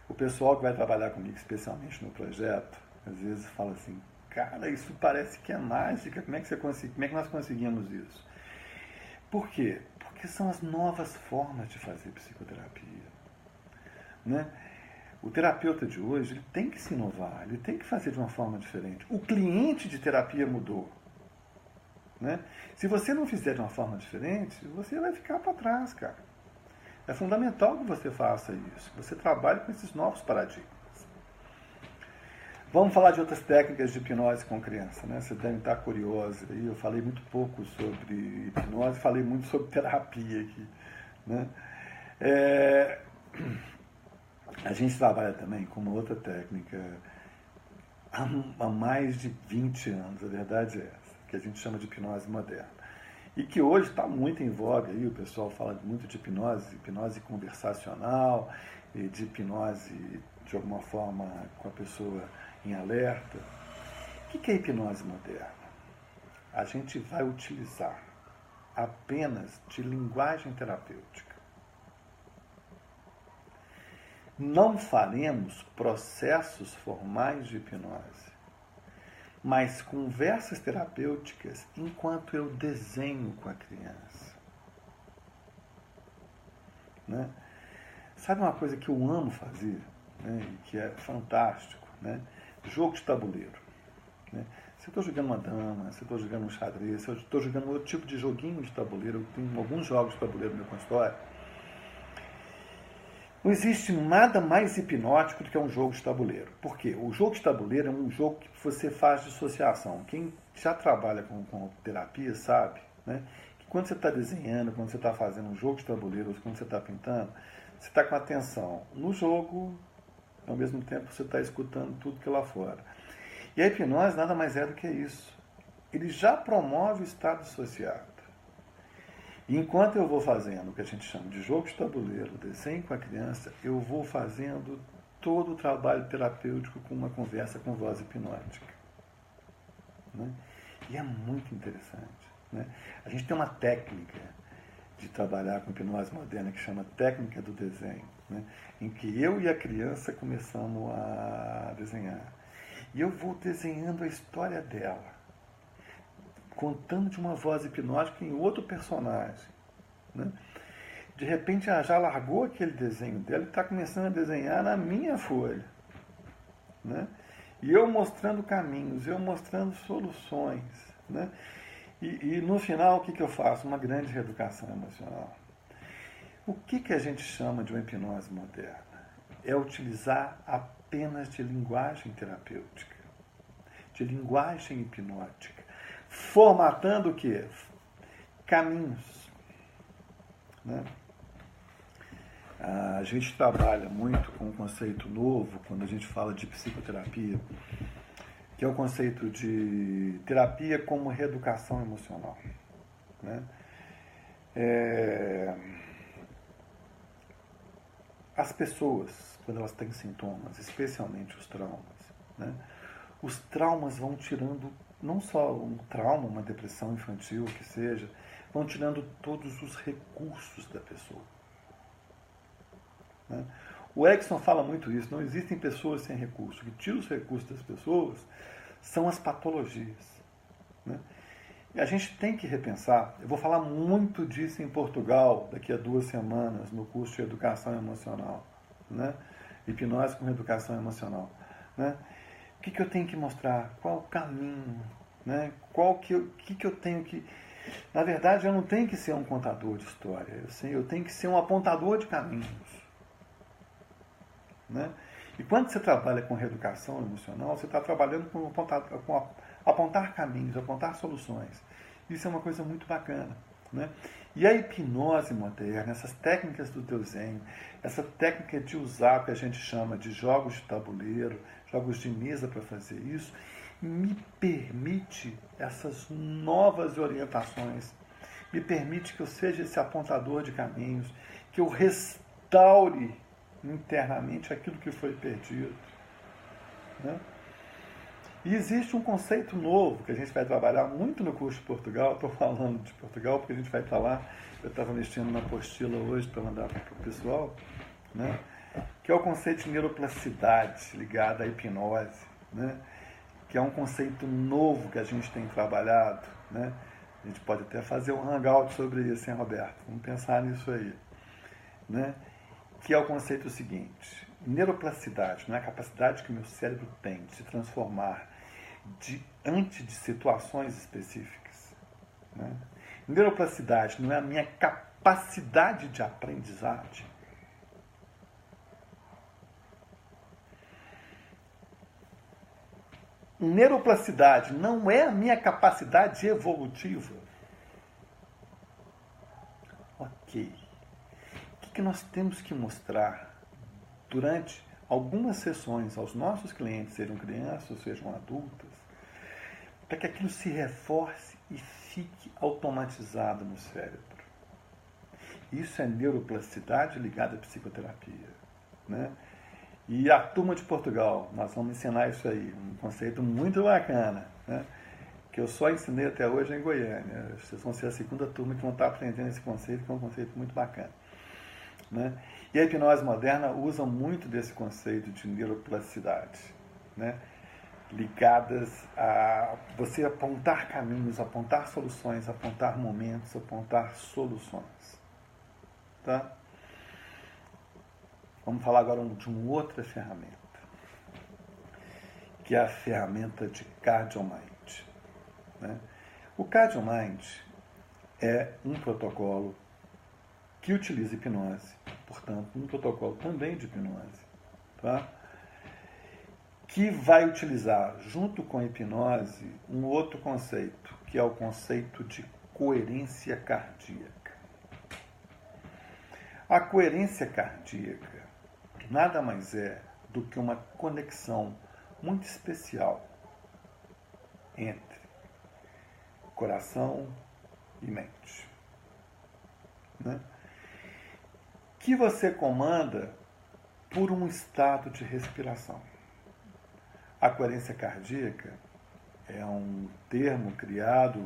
Speaker 2: O pessoal que vai trabalhar comigo, especialmente no projeto, às vezes fala assim, cara, isso parece que é mágica, como é que nós conseguimos isso? Por quê? Porque são as novas formas de fazer psicoterapia. Né? O terapeuta de hoje ele tem que se inovar, ele tem que fazer de uma forma diferente. O cliente de terapia mudou. Né? Se você não fizer de uma forma diferente, você vai ficar para trás, cara. É fundamental que você faça isso, que você trabalhe com esses novos paradigmas. Vamos falar de outras técnicas de hipnose com criança, né? Você deve estar curioso aí. Eu falei muito pouco sobre hipnose, falei muito sobre terapia aqui, né? A gente trabalha também com uma outra técnica há mais de 20 anos, a verdade é essa, que a gente chama de hipnose moderna. E que hoje está muito em voga aí, o pessoal fala muito de hipnose conversacional, e de hipnose de alguma forma com a pessoa em alerta. O que é hipnose moderna? A gente vai utilizar apenas de linguagem terapêutica. Não faremos processos formais de hipnose, mas conversas terapêuticas enquanto eu desenho com a criança. Né? Sabe uma coisa que eu amo fazer, né, e que é fantástico? Né? Jogo de tabuleiro. Né? Se eu estou jogando uma dama, se eu estou jogando um xadrez, se eu estou jogando outro tipo de joguinho de tabuleiro, eu tenho alguns jogos de tabuleiro no meu consultório. Não existe nada mais hipnótico do que um jogo de tabuleiro. Por quê? O jogo de tabuleiro é um jogo que você faz dissociação. Quem já trabalha com terapia sabe, né, que quando você está desenhando, quando você está fazendo um jogo de tabuleiro, ou quando você está pintando, você está com atenção no jogo, ao mesmo tempo você está escutando tudo que é lá fora. E a hipnose nada mais é do que isso. Ele já promove o estado dissociado. E enquanto eu vou fazendo o que a gente chama de jogo de tabuleiro, desenho com a criança, eu vou fazendo todo o trabalho terapêutico com uma conversa com voz hipnótica. Né? E é muito interessante. Né? A gente tem uma técnica de trabalhar com hipnose moderna que chama técnica do desenho, né? Em que eu e a criança começamos a desenhar. E eu vou desenhando a história dela, contando de uma voz hipnótica em outro personagem. Né? De repente ela já largou aquele desenho dela e está começando a desenhar na minha folha. Né? E eu mostrando caminhos, eu mostrando soluções. Né? E no final, o que eu faço? Uma grande reeducação emocional. O que a gente chama de uma hipnose moderna? É utilizar apenas de linguagem terapêutica, de linguagem hipnótica, formatando o quê? Caminhos. Né? A gente trabalha muito com um conceito novo quando a gente fala de psicoterapia, que é o conceito de terapia como reeducação emocional. Né? As pessoas, quando elas têm sintomas, especialmente os traumas, né? Os traumas vão tirando, não só um trauma, uma depressão infantil, que seja, vão tirando todos os recursos da pessoa. Né? O Erickson fala muito isso, não existem pessoas sem recurso. O que tira os recursos das pessoas são as patologias. Né? E a gente tem que repensar, eu vou falar muito disso em Portugal daqui a 2 semanas, no curso de Educação Emocional. Né? Hipnose com Educação Emocional. Né? O que eu tenho que mostrar? Qual o caminho? Né? O que eu tenho que... Na verdade, eu não tenho que ser um contador de história, eu tenho que ser um apontador de caminhos. Né? E quando você trabalha com reeducação emocional, você está trabalhando com apontar caminhos, apontar soluções. Isso é uma coisa muito bacana. Né? E a hipnose moderna, essas técnicas do desenho, essa técnica de usar o que a gente chama de jogos de tabuleiro, jogos de mesa para fazer isso, me permite essas novas orientações, me permite que eu seja esse apontador de caminhos, que eu restaure internamente aquilo que foi perdido. Né? E existe um conceito novo que a gente vai trabalhar muito no curso de Portugal. Estou falando de Portugal porque a gente vai falar, eu estava mexendo na apostila hoje para mandar para o pessoal, né? Que é o conceito de neuroplasticidade ligado à hipnose, né? Que é um conceito novo que a gente tem trabalhado. Né? A gente pode até fazer um hangout sobre isso, hein, Roberto? Vamos pensar nisso aí. Né? Que é o conceito seguinte: neuroplasticidade não é a capacidade que o meu cérebro tem de se transformar diante de situações específicas. Né? Neuroplasticidade não é a minha capacidade de aprendizagem. Neuroplasticidade não é a minha capacidade evolutiva. Ok. O que nós temos que mostrar durante algumas sessões aos nossos clientes, sejam crianças ou sejam adultas, para que aquilo se reforce e fique automatizado no cérebro. Isso é neuroplasticidade ligada à psicoterapia. Né? E a turma de Portugal, nós vamos ensinar isso aí, um conceito muito bacana, né? Que eu só ensinei até hoje em Goiânia. Vocês vão ser a segunda turma que vão estar aprendendo esse conceito, que é um conceito muito bacana. Né? E a hipnose moderna usa muito desse conceito de neuroplasticidade, né? Ligadas a você apontar caminhos, apontar soluções, apontar momentos, apontar soluções. Tá? Vamos falar agora de uma outra ferramenta, que é a ferramenta de CardioMind. Né? O CardioMind é um protocolo que utiliza hipnose, portanto, um protocolo também de hipnose, tá? Que vai utilizar, junto com a hipnose, um outro conceito, que é o conceito de coerência cardíaca. A coerência cardíaca nada mais é do que uma conexão muito especial entre coração e mente. Né? Que você comanda por um estado de respiração. A coerência cardíaca é um termo criado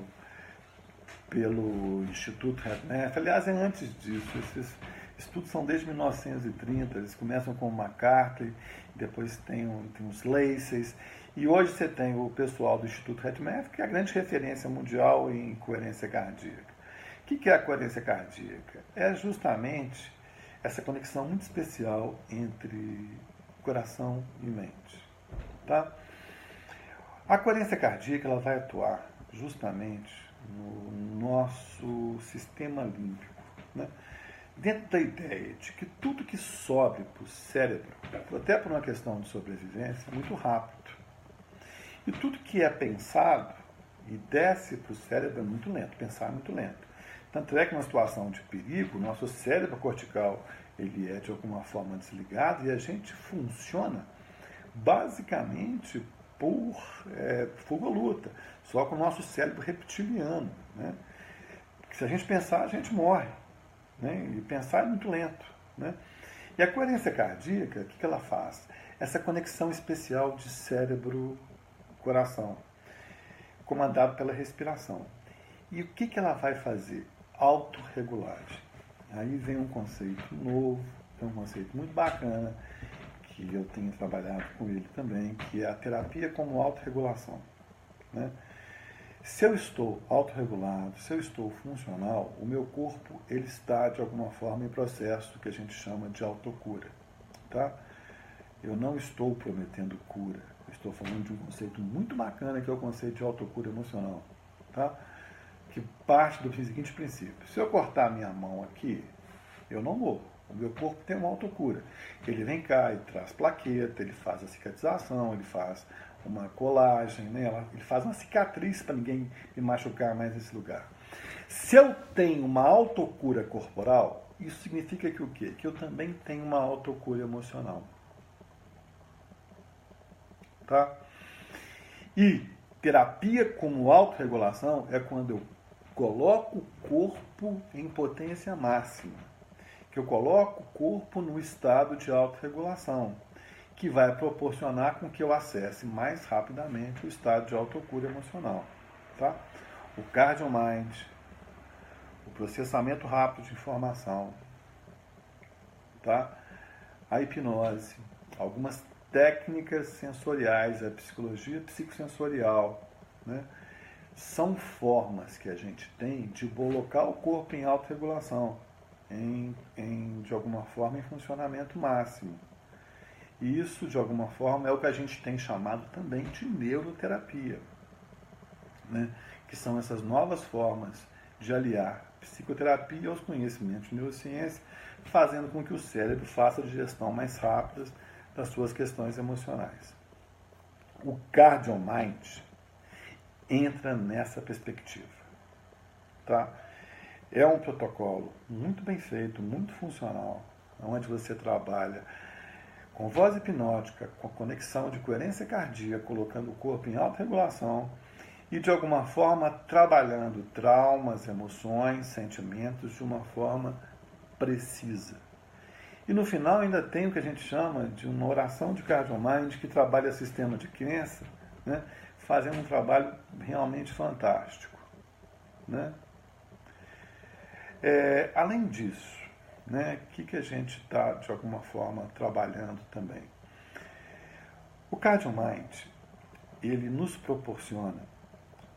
Speaker 2: pelo Instituto HeartMath. Aliás, é antes disso. Esses estudos são desde 1930. Eles começam com o McCarthy, depois tem os Lacey. E hoje você tem o pessoal do Instituto HeartMath, que é a grande referência mundial em coerência cardíaca. O que é a coerência cardíaca? É justamente essa conexão muito especial entre coração e mente. Tá? A coerência cardíaca ela vai atuar justamente no nosso sistema límbico, né? Dentro da ideia de que tudo que sobe para o cérebro, até por uma questão de sobrevivência, é muito rápido. E tudo que é pensado e desce para o cérebro é muito lento, pensar é muito lento. Tanto é que numa situação de perigo, nosso cérebro cortical ele é de alguma forma desligado e a gente funciona basicamente por fuga ou luta, só com o nosso cérebro reptiliano. Né? Porque se a gente pensar, a gente morre. Né? E pensar é muito lento. Né? E a coerência cardíaca, o que ela faz? Essa conexão especial de cérebro-coração, comandado pela respiração. E o que ela vai fazer? Autorregulagem. Aí vem um conceito novo, é um conceito muito bacana, que eu tenho trabalhado com ele também, que é a terapia como autorregulação. Né? Se eu estou autorregulado, se eu estou funcional, o meu corpo ele está, de alguma forma, em processo que a gente chama de autocura. Tá? Eu não estou prometendo cura. Eu estou falando de um conceito muito bacana, que é o conceito de autocura emocional. Tá? Que parte do seguinte princípio. Se eu cortar a minha mão aqui, eu não morro. O meu corpo tem uma autocura. Ele vem cá, ele traz plaqueta, ele faz a cicatrização, ele faz uma colagem, né? Ele faz uma cicatriz para ninguém me machucar mais nesse lugar. Se eu tenho uma autocura corporal, isso significa que o quê? Que eu também tenho uma autocura emocional. Tá? E terapia como autorregulação é quando eu coloco o corpo em potência máxima. Que eu coloco o corpo no estado de autorregulação, que vai proporcionar com que eu acesse mais rapidamente o estado de autocura emocional. Tá? O cardio-mind, o processamento rápido de informação, tá? A hipnose, algumas técnicas sensoriais, a psicologia psicossensorial, né? São formas que a gente tem de colocar o corpo em autorregulação, de alguma forma, em funcionamento máximo. E isso, de alguma forma, é o que a gente tem chamado também de neuroterapia, né? Que são essas novas formas de aliar psicoterapia aos conhecimentos de neurociência, fazendo com que o cérebro faça a digestão mais rápida das suas questões emocionais. O cardio-mind entra nessa perspectiva. Tá? É um protocolo muito bem feito, muito funcional, onde você trabalha com voz hipnótica, com a conexão de coerência cardíaca, colocando o corpo em autorregulação e, de alguma forma, trabalhando traumas, emoções, sentimentos de uma forma precisa. E, no final, ainda tem o que a gente chama de uma oração de cardio-mind que trabalha sistema de crença, né, fazendo um trabalho realmente fantástico. Né? Além disso, né, o que a gente está, de alguma forma, trabalhando também? O cardio-mind, ele nos proporciona,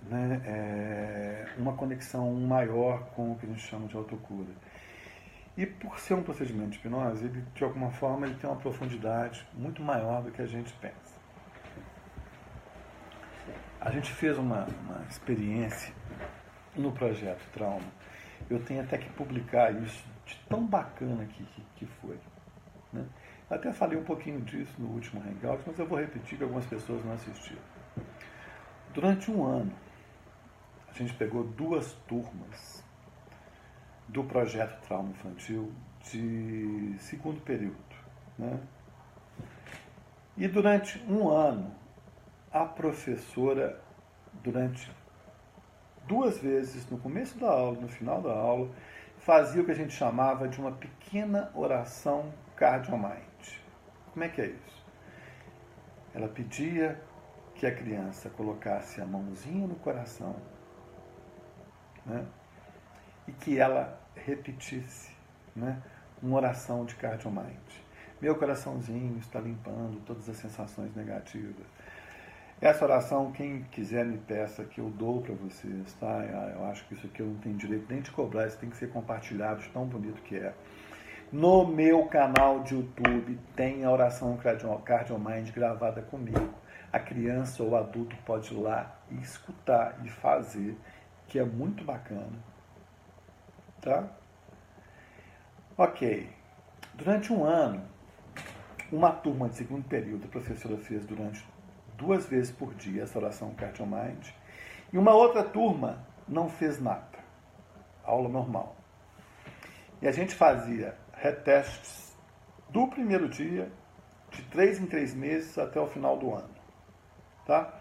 Speaker 2: né, uma conexão maior com o que a gente chama de autocura. E por ser um procedimento de hipnose, ele, de alguma forma, ele tem uma profundidade muito maior do que a gente pensa. A gente fez uma experiência no projeto Trauma. Eu tenho até que publicar isso, de tão bacana que foi. Né? Eu até falei um pouquinho disso no último Hangout, mas eu vou repetir que algumas pessoas não assistiram. Durante um ano, a gente pegou 2 turmas do projeto Trauma Infantil de 2º período. Né? E durante um ano, a professora, durante 2 vezes, no começo da aula e no final da aula, fazia o que a gente chamava de uma pequena oração cardio-mind. Como é que é isso? Ela pedia que a criança colocasse a mãozinha no coração, né, e que ela repetisse, né, uma oração de cardio-mind. Meu coraçãozinho está limpando todas as sensações negativas. Essa oração, quem quiser me peça que eu dou para vocês, tá? Eu acho que isso aqui eu não tenho direito nem de cobrar, isso tem que ser compartilhado, de tão bonito que é. No meu canal de YouTube tem a oração CardioMind gravada comigo. A criança ou o adulto pode ir lá e escutar e fazer, que é muito bacana. Tá? Ok. Durante um ano, uma turma de segundo período, a professora fez durante 2 vezes por dia essa oração CardioMind, e uma outra turma não fez nada. Aula normal. E a gente fazia retestes do primeiro dia, de 3 em 3 meses até o final do ano. Tá?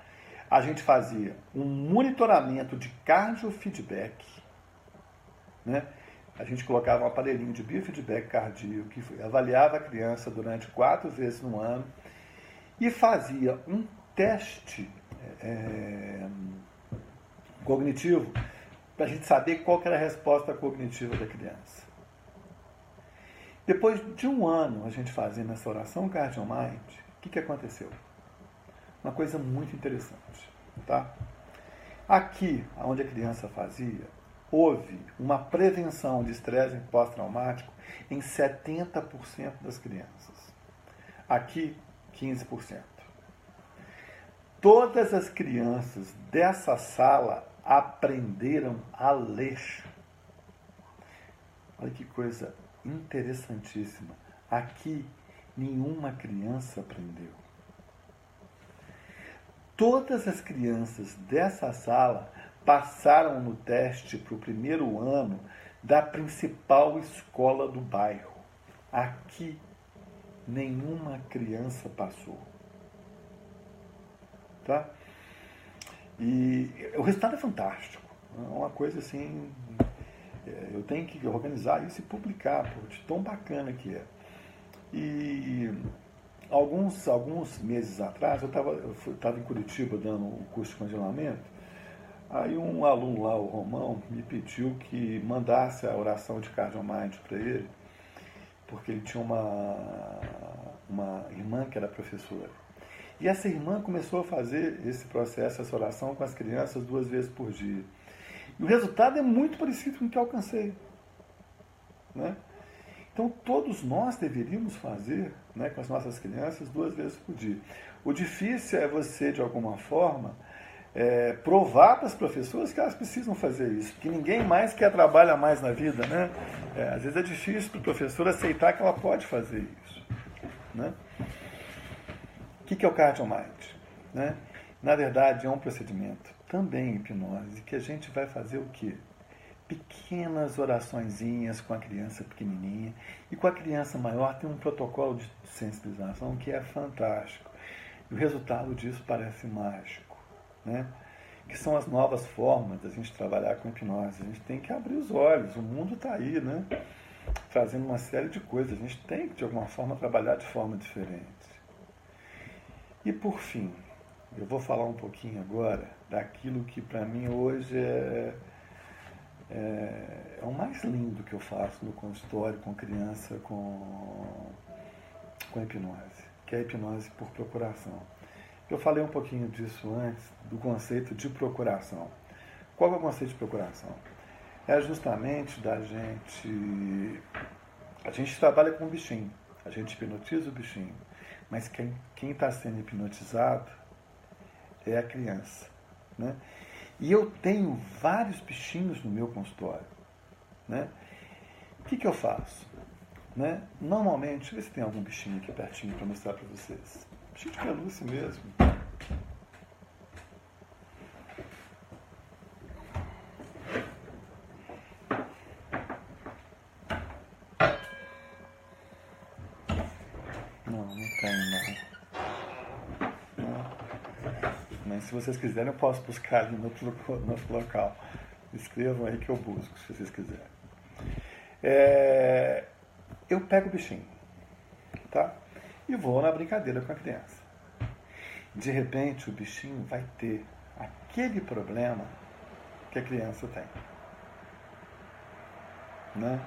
Speaker 2: A gente fazia um monitoramento de cardiofeedback, né? A gente colocava um aparelhinho de biofeedback cardíaco que avaliava a criança durante 4 vezes no ano e fazia um teste cognitivo para a gente saber qual que era a resposta cognitiva da criança. Depois de um ano a gente fazendo essa oração CardioMind, o que aconteceu? Uma coisa muito interessante. Tá? Aqui, onde a criança fazia, houve uma prevenção de estresse pós-traumático em 70% das crianças. Aqui, 15%. Todas as crianças dessa sala aprenderam a ler. Olha que coisa interessantíssima. Aqui, nenhuma criança aprendeu. Todas as crianças dessa sala passaram no teste para o primeiro ano da principal escola do bairro. Aqui, nenhuma criança passou. Tá? E o resultado é fantástico. É uma coisa assim, eu tenho que organizar isso e publicar, de tão bacana que é. E alguns meses atrás, eu estava em Curitiba dando um curso de congelamento, aí um aluno lá, o Romão, me pediu que mandasse a oração de CardioMind para ele, porque ele tinha uma irmã que era professora. E essa irmã começou a fazer esse processo, essa oração com as crianças 2 vezes por dia. E o resultado é muito parecido com o que eu alcancei. Né? Então, todos nós deveríamos fazer, né, com as nossas crianças 2 vezes por dia. O difícil é você, de alguma forma, provar para as professoras que elas precisam fazer isso, porque ninguém mais quer trabalhar mais na vida. Né? Às vezes é difícil para o professor aceitar que ela pode fazer isso. Né? O que é o CardioMind? Né? Na verdade, é um procedimento, também em hipnose, que a gente vai fazer o quê? Pequenas oraçõezinhas com a criança pequenininha, e com a criança maior tem um protocolo de sensibilização que é fantástico. E o resultado disso parece mágico, né? Que são as novas formas da gente trabalhar com hipnose. A gente tem que abrir os olhos, o mundo está aí, né? Trazendo uma série de coisas. A gente tem que, de alguma forma, trabalhar de forma diferente. E, por fim, eu vou falar um pouquinho agora daquilo que, para mim, hoje é o mais lindo que eu faço no consultório com criança com hipnose, que é a hipnose por procuração. Eu falei um pouquinho disso antes, do conceito de procuração. Qual é o conceito de procuração? É justamente da gente... A gente trabalha com o bichinho, a gente hipnotiza o bichinho, mas quem está sendo hipnotizado é a criança. Né? E eu tenho vários bichinhos no meu consultório. Né? O que eu faço? Né? Normalmente, deixa eu ver se tem algum bichinho aqui pertinho para mostrar para vocês. Bichinho de pelúcia mesmo. Não tem, não. Mas se vocês quiserem, eu posso buscar ali no outro local. Escrevam aí que eu busco, se vocês quiserem. Eu pego o bichinho, tá? E vou na brincadeira com a criança. De repente, o bichinho vai ter aquele problema que a criança tem. Né?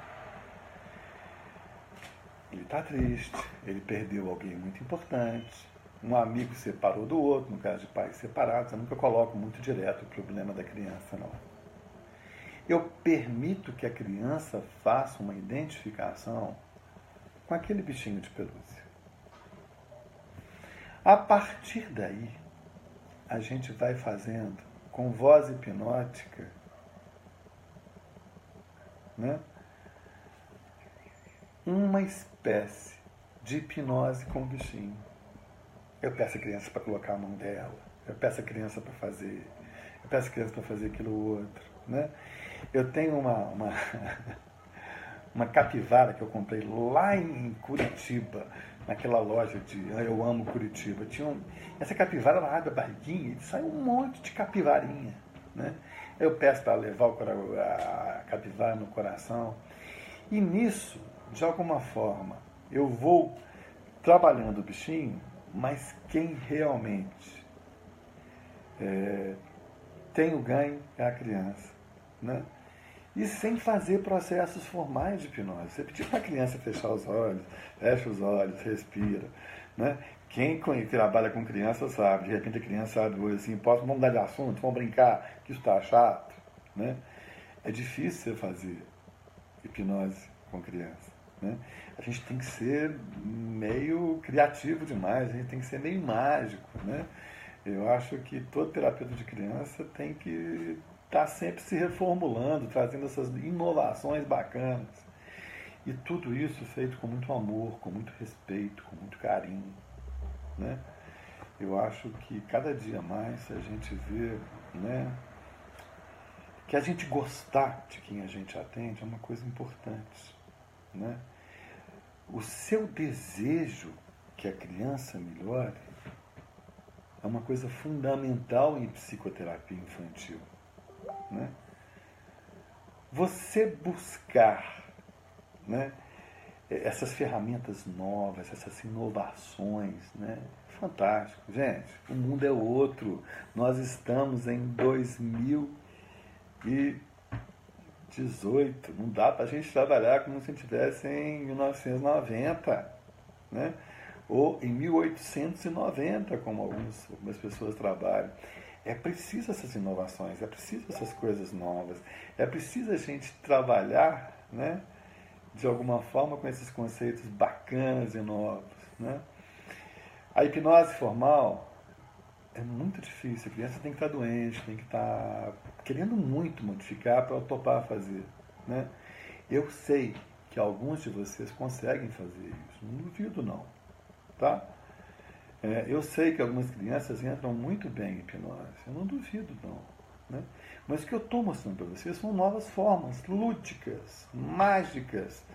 Speaker 2: Ele está triste, ele perdeu alguém muito importante, um amigo separou do outro, no caso de pais separados, eu nunca coloco muito direto o problema da criança, não. Eu permito que a criança faça uma identificação com aquele bichinho de pelúcia. A partir daí, a gente vai fazendo, com voz hipnótica, né, uma espécie de hipnose com o bichinho. Eu peço a criança para colocar a mão dela, eu peço a criança para fazer, eu peço a criança para fazer aquilo outro, né? Eu tenho uma capivara que eu comprei lá em Curitiba, naquela loja de Eu Amo Curitiba. Essa capivara, ela abre a barriguinha e sai um monte de capivarinha, né? Eu peço para levar a capivara no coração. E nisso, de alguma forma, eu vou trabalhando o bichinho, mas quem realmente tem o ganho é a criança, né? E sem fazer processos formais de hipnose. Você pedir para a criança fechar os olhos, fecha os olhos, respira, né? Quem trabalha com criança sabe, de repente a criança abre o olho assim, vamos mudar de assunto, vamos brincar, que isso está chato, né? É difícil você fazer hipnose com criança, né? A gente tem que ser meio criativo demais, a gente tem que ser meio mágico, né? Eu acho que todo terapeuta de criança tem que estar sempre se reformulando, trazendo essas inovações bacanas. E tudo isso feito com muito amor, com muito respeito, com muito carinho, né? Eu acho que cada dia mais a gente vê, né, que a gente gostar de quem a gente atende é uma coisa importante, né? O seu desejo que a criança melhore é uma coisa fundamental em psicoterapia infantil, né? Você buscar, né, essas ferramentas novas, essas inovações, né? Fantástico. Gente, o mundo é outro. Nós estamos em 2018. Não dá para a gente trabalhar como se estivesse em 1990, né? Ou em 1890, como algumas pessoas trabalham. É preciso essas inovações, é preciso essas coisas novas, é preciso a gente trabalhar, né, de alguma forma com esses conceitos bacanas e novos, né? A hipnose formal é muito difícil, a criança tem que estar doente, tem que estar querendo muito modificar para topar fazer, né? Eu sei que alguns de vocês conseguem fazer isso, não duvido não, tá? Eu sei que algumas crianças entram muito bem em hipnose, eu não duvido não, né? Mas o que eu estou mostrando para vocês são novas formas lúdicas, mágicas,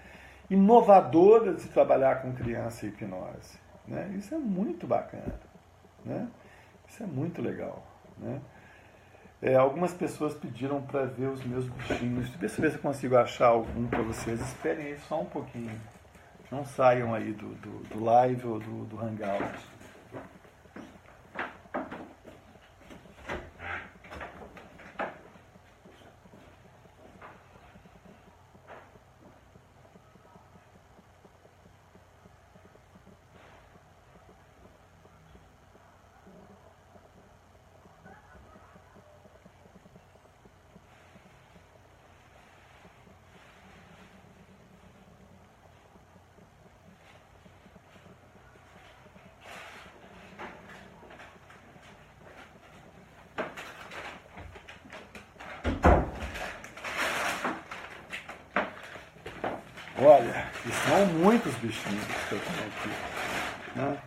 Speaker 2: inovadoras de trabalhar com criança e hipnose, né? Isso é muito bacana, né? Isso é muito legal, né? Algumas pessoas pediram para ver os meus bichinhos. Deixa eu ver se eu consigo achar algum para vocês. Esperem aí só um pouquinho. Não saiam aí do live ou do Hangout. Olha, e são muitos bichinhos que eu tenho aqui, né?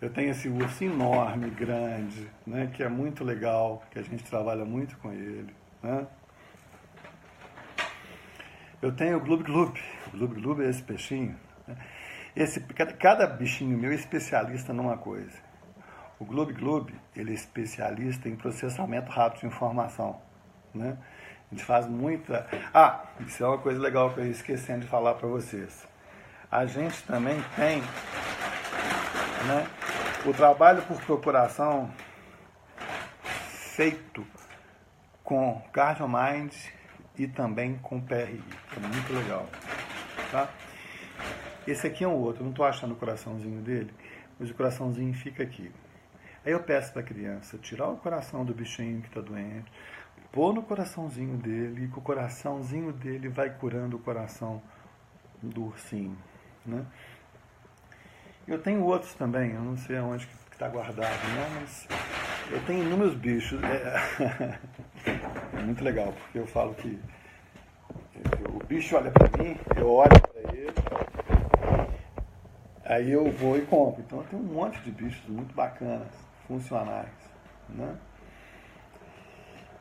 Speaker 2: Eu tenho esse urso enorme, grande, né, que é muito legal, que a gente trabalha muito com ele, né? Eu tenho o Gloob Gloob. O Gloob Gloob é esse peixinho, né? Cada bichinho meu é especialista numa coisa. O Gloob Gloob, ele é especialista em processamento rápido de informação, né? A gente faz muita... isso é uma coisa legal que eu ia esquecendo de falar para vocês. A gente também tem, né, o trabalho por procuração feito com CardioMind e também com PRI, que é muito legal, tá? Esse aqui é um outro, eu não estou achando o coraçãozinho dele, mas o coraçãozinho fica aqui. Aí eu peço para a criança tirar o coração do bichinho que está doente, pôr no coraçãozinho dele, e que o coraçãozinho dele vai curando o coração do ursinho, né? Eu tenho outros também, eu não sei aonde que está guardado, né? Mas eu tenho inúmeros bichos. É muito legal, porque eu falo que o bicho olha para mim, eu olho para ele, aí eu vou e compro. Então eu tenho um monte de bichos muito bacanas, funcionais, né?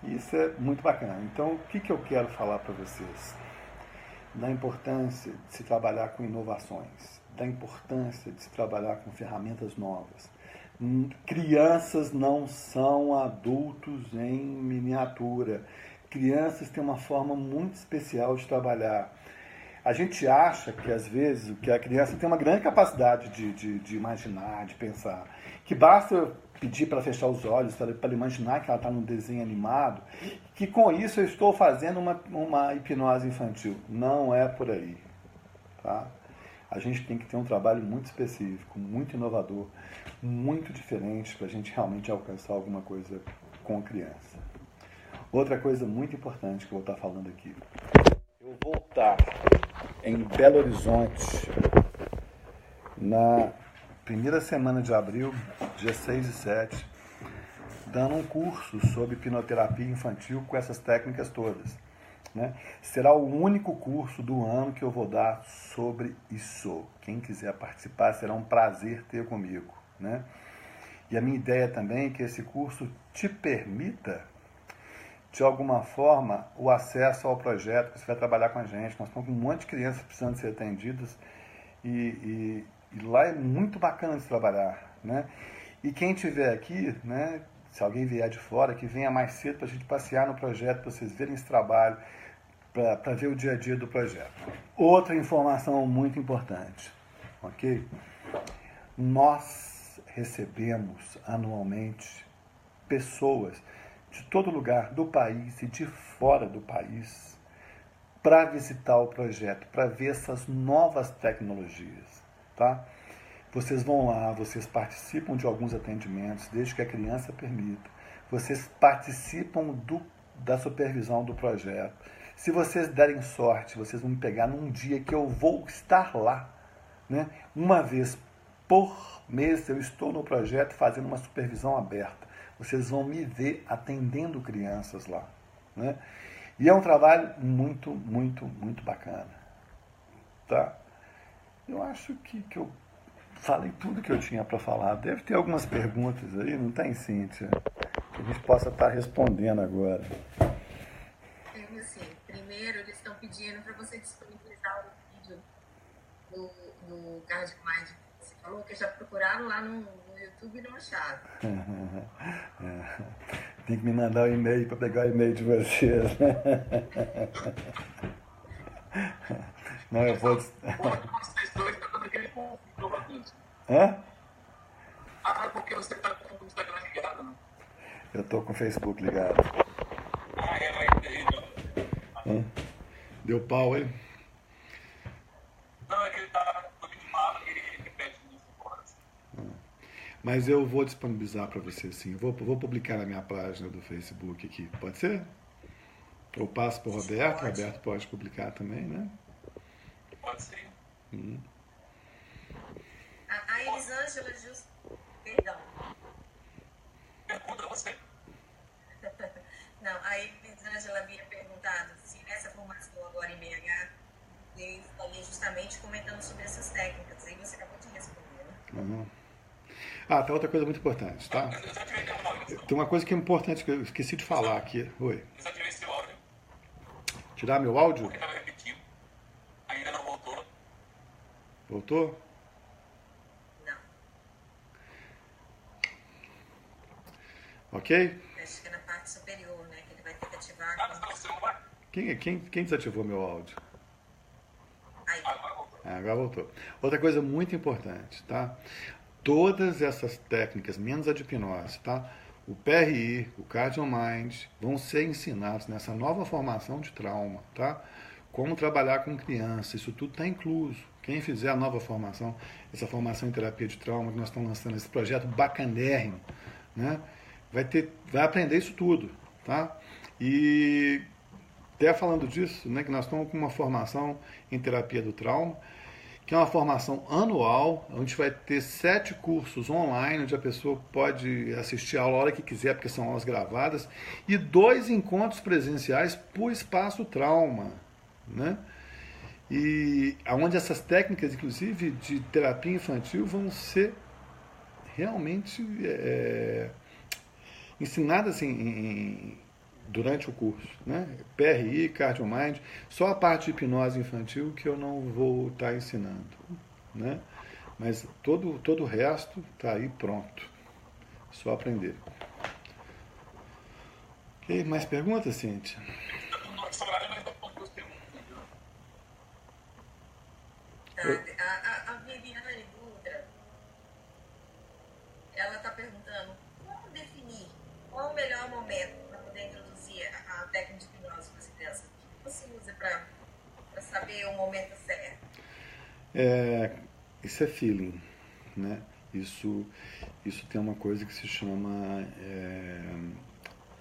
Speaker 2: Isso é muito bacana. Então, o que eu quero falar para vocês? Da importância de se trabalhar com inovações, da importância de se trabalhar com ferramentas novas. Crianças não são adultos em miniatura. Crianças têm uma forma muito especial de trabalhar. A gente acha que, às vezes, que a criança tem uma grande capacidade de imaginar, de pensar, que basta eu pedir para ela fechar os olhos, para ela imaginar que ela está num desenho animado, que com isso eu estou fazendo uma hipnose infantil. Não é por aí. Tá? A gente tem que ter um trabalho muito específico, muito inovador, muito diferente para a gente realmente alcançar alguma coisa com a criança. Outra coisa muito importante que eu vou estar falando aqui. Eu vou estar em Belo Horizonte na primeira semana de abril, dia 6 e 7, dando um curso sobre hipnoterapia infantil com essas técnicas todas. Né? Será o único curso do ano que eu vou dar sobre isso. Quem quiser participar, será um prazer ter comigo. Né? E a minha ideia também é que esse curso te permita, de alguma forma, o acesso ao projeto que você vai trabalhar com a gente. Nós estamos com um monte de crianças precisando ser atendidas e lá é muito bacana de trabalhar. Né? E quem estiver aqui, né, se alguém vier de fora, que venha mais cedo para a gente passear no projeto, para vocês verem esse trabalho, para ver o dia a dia do projeto. Outra informação muito importante, ok? Nós recebemos anualmente pessoas de todo lugar do país e de fora do país para visitar o projeto, para ver essas novas tecnologias, tá? Vocês vão lá, vocês participam de alguns atendimentos, desde que a criança permita. Vocês participam da supervisão do projeto. Se vocês derem sorte, vocês vão me pegar num dia que eu vou estar lá. Né? Uma vez por mês eu estou no projeto fazendo uma supervisão aberta. Vocês vão me ver atendendo crianças lá. Né? E é um trabalho muito, muito, muito bacana. Tá? Eu acho que eu falei tudo que eu tinha para falar. Deve ter algumas perguntas aí, não tem, Cíntia? Que a gente possa estar respondendo agora.
Speaker 1: Tem assim, primeiro eles estão pedindo para você disponibilizar o vídeo do Cardio Mind. Você falou que já procuraram lá no YouTube e não acharam.
Speaker 2: Tem que me mandar um e-mail para pegar o e-mail de vocês. Não, eu vou... Hã?
Speaker 3: Ah, porque você está com o Instagram ligado, né?
Speaker 2: Eu estou com o Facebook ligado.
Speaker 3: Ah,
Speaker 2: Hã? Deu pau, hein?
Speaker 3: Não, é que ele está no vídeo mal e ele repete isso horas.
Speaker 2: Mas eu vou disponibilizar para você, sim. Eu vou publicar na minha página do Facebook aqui. Pode ser? Eu passo para o Roberto. O Roberto pode publicar também, né?
Speaker 3: Pode ser.
Speaker 1: A Elisângela Perdão.
Speaker 3: Pergunta você.
Speaker 1: Não, a Elisângela havia perguntado se nessa formação agora em BH, eu estaria justamente comentando sobre essas técnicas. Aí você acabou de responder, né?
Speaker 2: Ah, tá outra coisa muito importante, tá? Tem uma coisa que é importante que eu esqueci de falar aqui. Oi.
Speaker 3: Eu só tirei seu áudio.
Speaker 2: Tirar meu áudio?
Speaker 3: Porque estava repetindo. Ainda não voltou.
Speaker 2: Voltou?
Speaker 1: Não.
Speaker 2: Ok?
Speaker 1: Acho que é na parte superior, né? Que ele vai ter que ativar.
Speaker 3: Ah, não, você não vai.
Speaker 2: Quem desativou meu áudio?
Speaker 1: Aí.
Speaker 3: Agora voltou.
Speaker 2: Agora voltou. Outra coisa muito importante, tá? Todas essas técnicas, menos a de hipnose, tá? O PRI, o Cardio Mind, vão ser ensinados nessa nova formação de trauma, tá? Como trabalhar com criança, isso tudo está incluso, Quem fizer a nova formação, essa formação em terapia de trauma, que nós estamos lançando esse projeto bacanérrimo, né? Vai aprender isso tudo, tá? E até falando disso, né, que nós estamos com uma formação em terapia do trauma, que é uma formação anual, onde vai ter 7 cursos online, onde a pessoa pode assistir a aula a hora que quiser, porque são aulas gravadas, e 2 encontros presenciais por espaço trauma, né? E onde essas técnicas, inclusive de terapia infantil, vão ser realmente ensinadas durante o curso, né? PRI, Cardio Mind, só a parte de hipnose infantil que eu não vou estar ensinando, né? Mas todo o resto está aí pronto, só aprender. Ok, mais perguntas, Cíntia?
Speaker 1: A Viviane Dutra, ela está perguntando como definir qual o melhor momento para poder introduzir a técnica de hipnose para as crianças. O que você usa para saber o momento certo?
Speaker 2: Isso é feeling, né? Isso tem uma coisa que se chama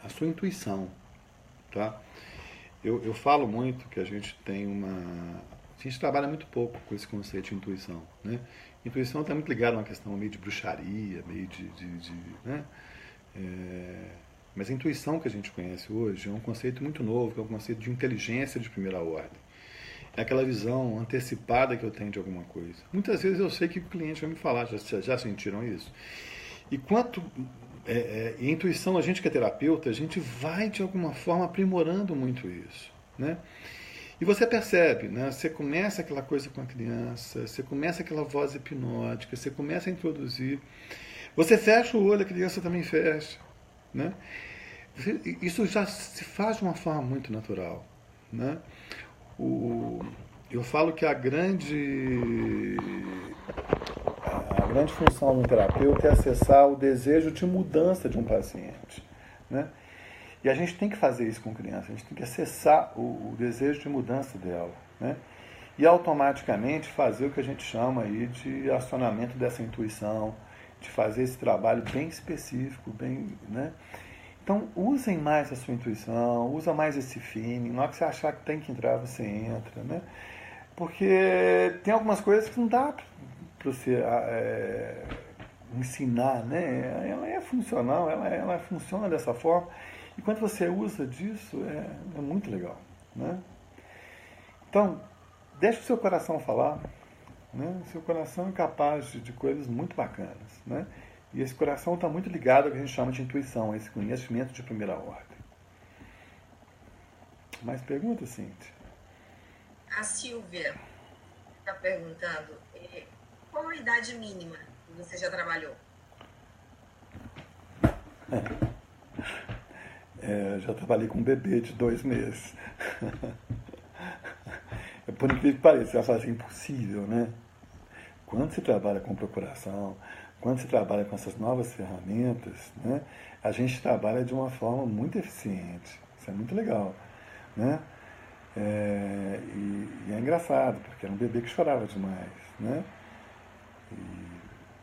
Speaker 2: a sua intuição, tá? Eu falo muito que a gente tem a gente trabalha muito pouco com esse conceito de intuição, né? Intuição está muito ligada a uma questão meio de bruxaria, meio né? Mas a intuição que a gente conhece hoje é um conceito muito novo, que é um conceito de inteligência de primeira ordem. É aquela visão antecipada que eu tenho de alguma coisa. Muitas vezes eu sei que o cliente vai me falar, já sentiram isso? E intuição, a gente que é terapeuta, a gente vai de alguma forma aprimorando muito isso, né? E você percebe, né? Você começa aquela coisa com a criança, você começa aquela voz hipnótica, você começa a introduzir, você fecha o olho, a criança também fecha, né? Isso já se faz de uma forma muito natural, né? Eu falo que a grande função do terapeuta é acessar o desejo de mudança de um paciente, né? E a gente tem que fazer isso com criança, a gente tem que acessar o desejo de mudança dela, né? E automaticamente fazer o que a gente chama aí de acionamento dessa intuição, de fazer esse trabalho bem específico, né? Então, usem mais a sua intuição, usa mais esse feeling, na hora que você achar que tem que entrar, você entra, né? Porque tem algumas coisas que não dá para você ensinar, né? Ela é funcional, ela funciona dessa forma. E quando você usa disso, é muito legal, né? Então, deixe o seu coração falar, né? O seu coração é capaz de coisas muito bacanas, né? E esse coração está muito ligado ao que a gente chama de intuição, a esse conhecimento de primeira ordem. Mais perguntas, Cíntia?
Speaker 1: A Silvia está perguntando qual a idade mínima que você já trabalhou?
Speaker 2: Já trabalhei com um bebê de 2 meses. Por incrível que pareça, você vai falar assim, impossível, né? Quando você trabalha com procuração, quando você trabalha com essas novas ferramentas, né, a gente trabalha de uma forma muito eficiente. Isso é muito legal, né? E é engraçado, porque era um bebê que chorava demais, né?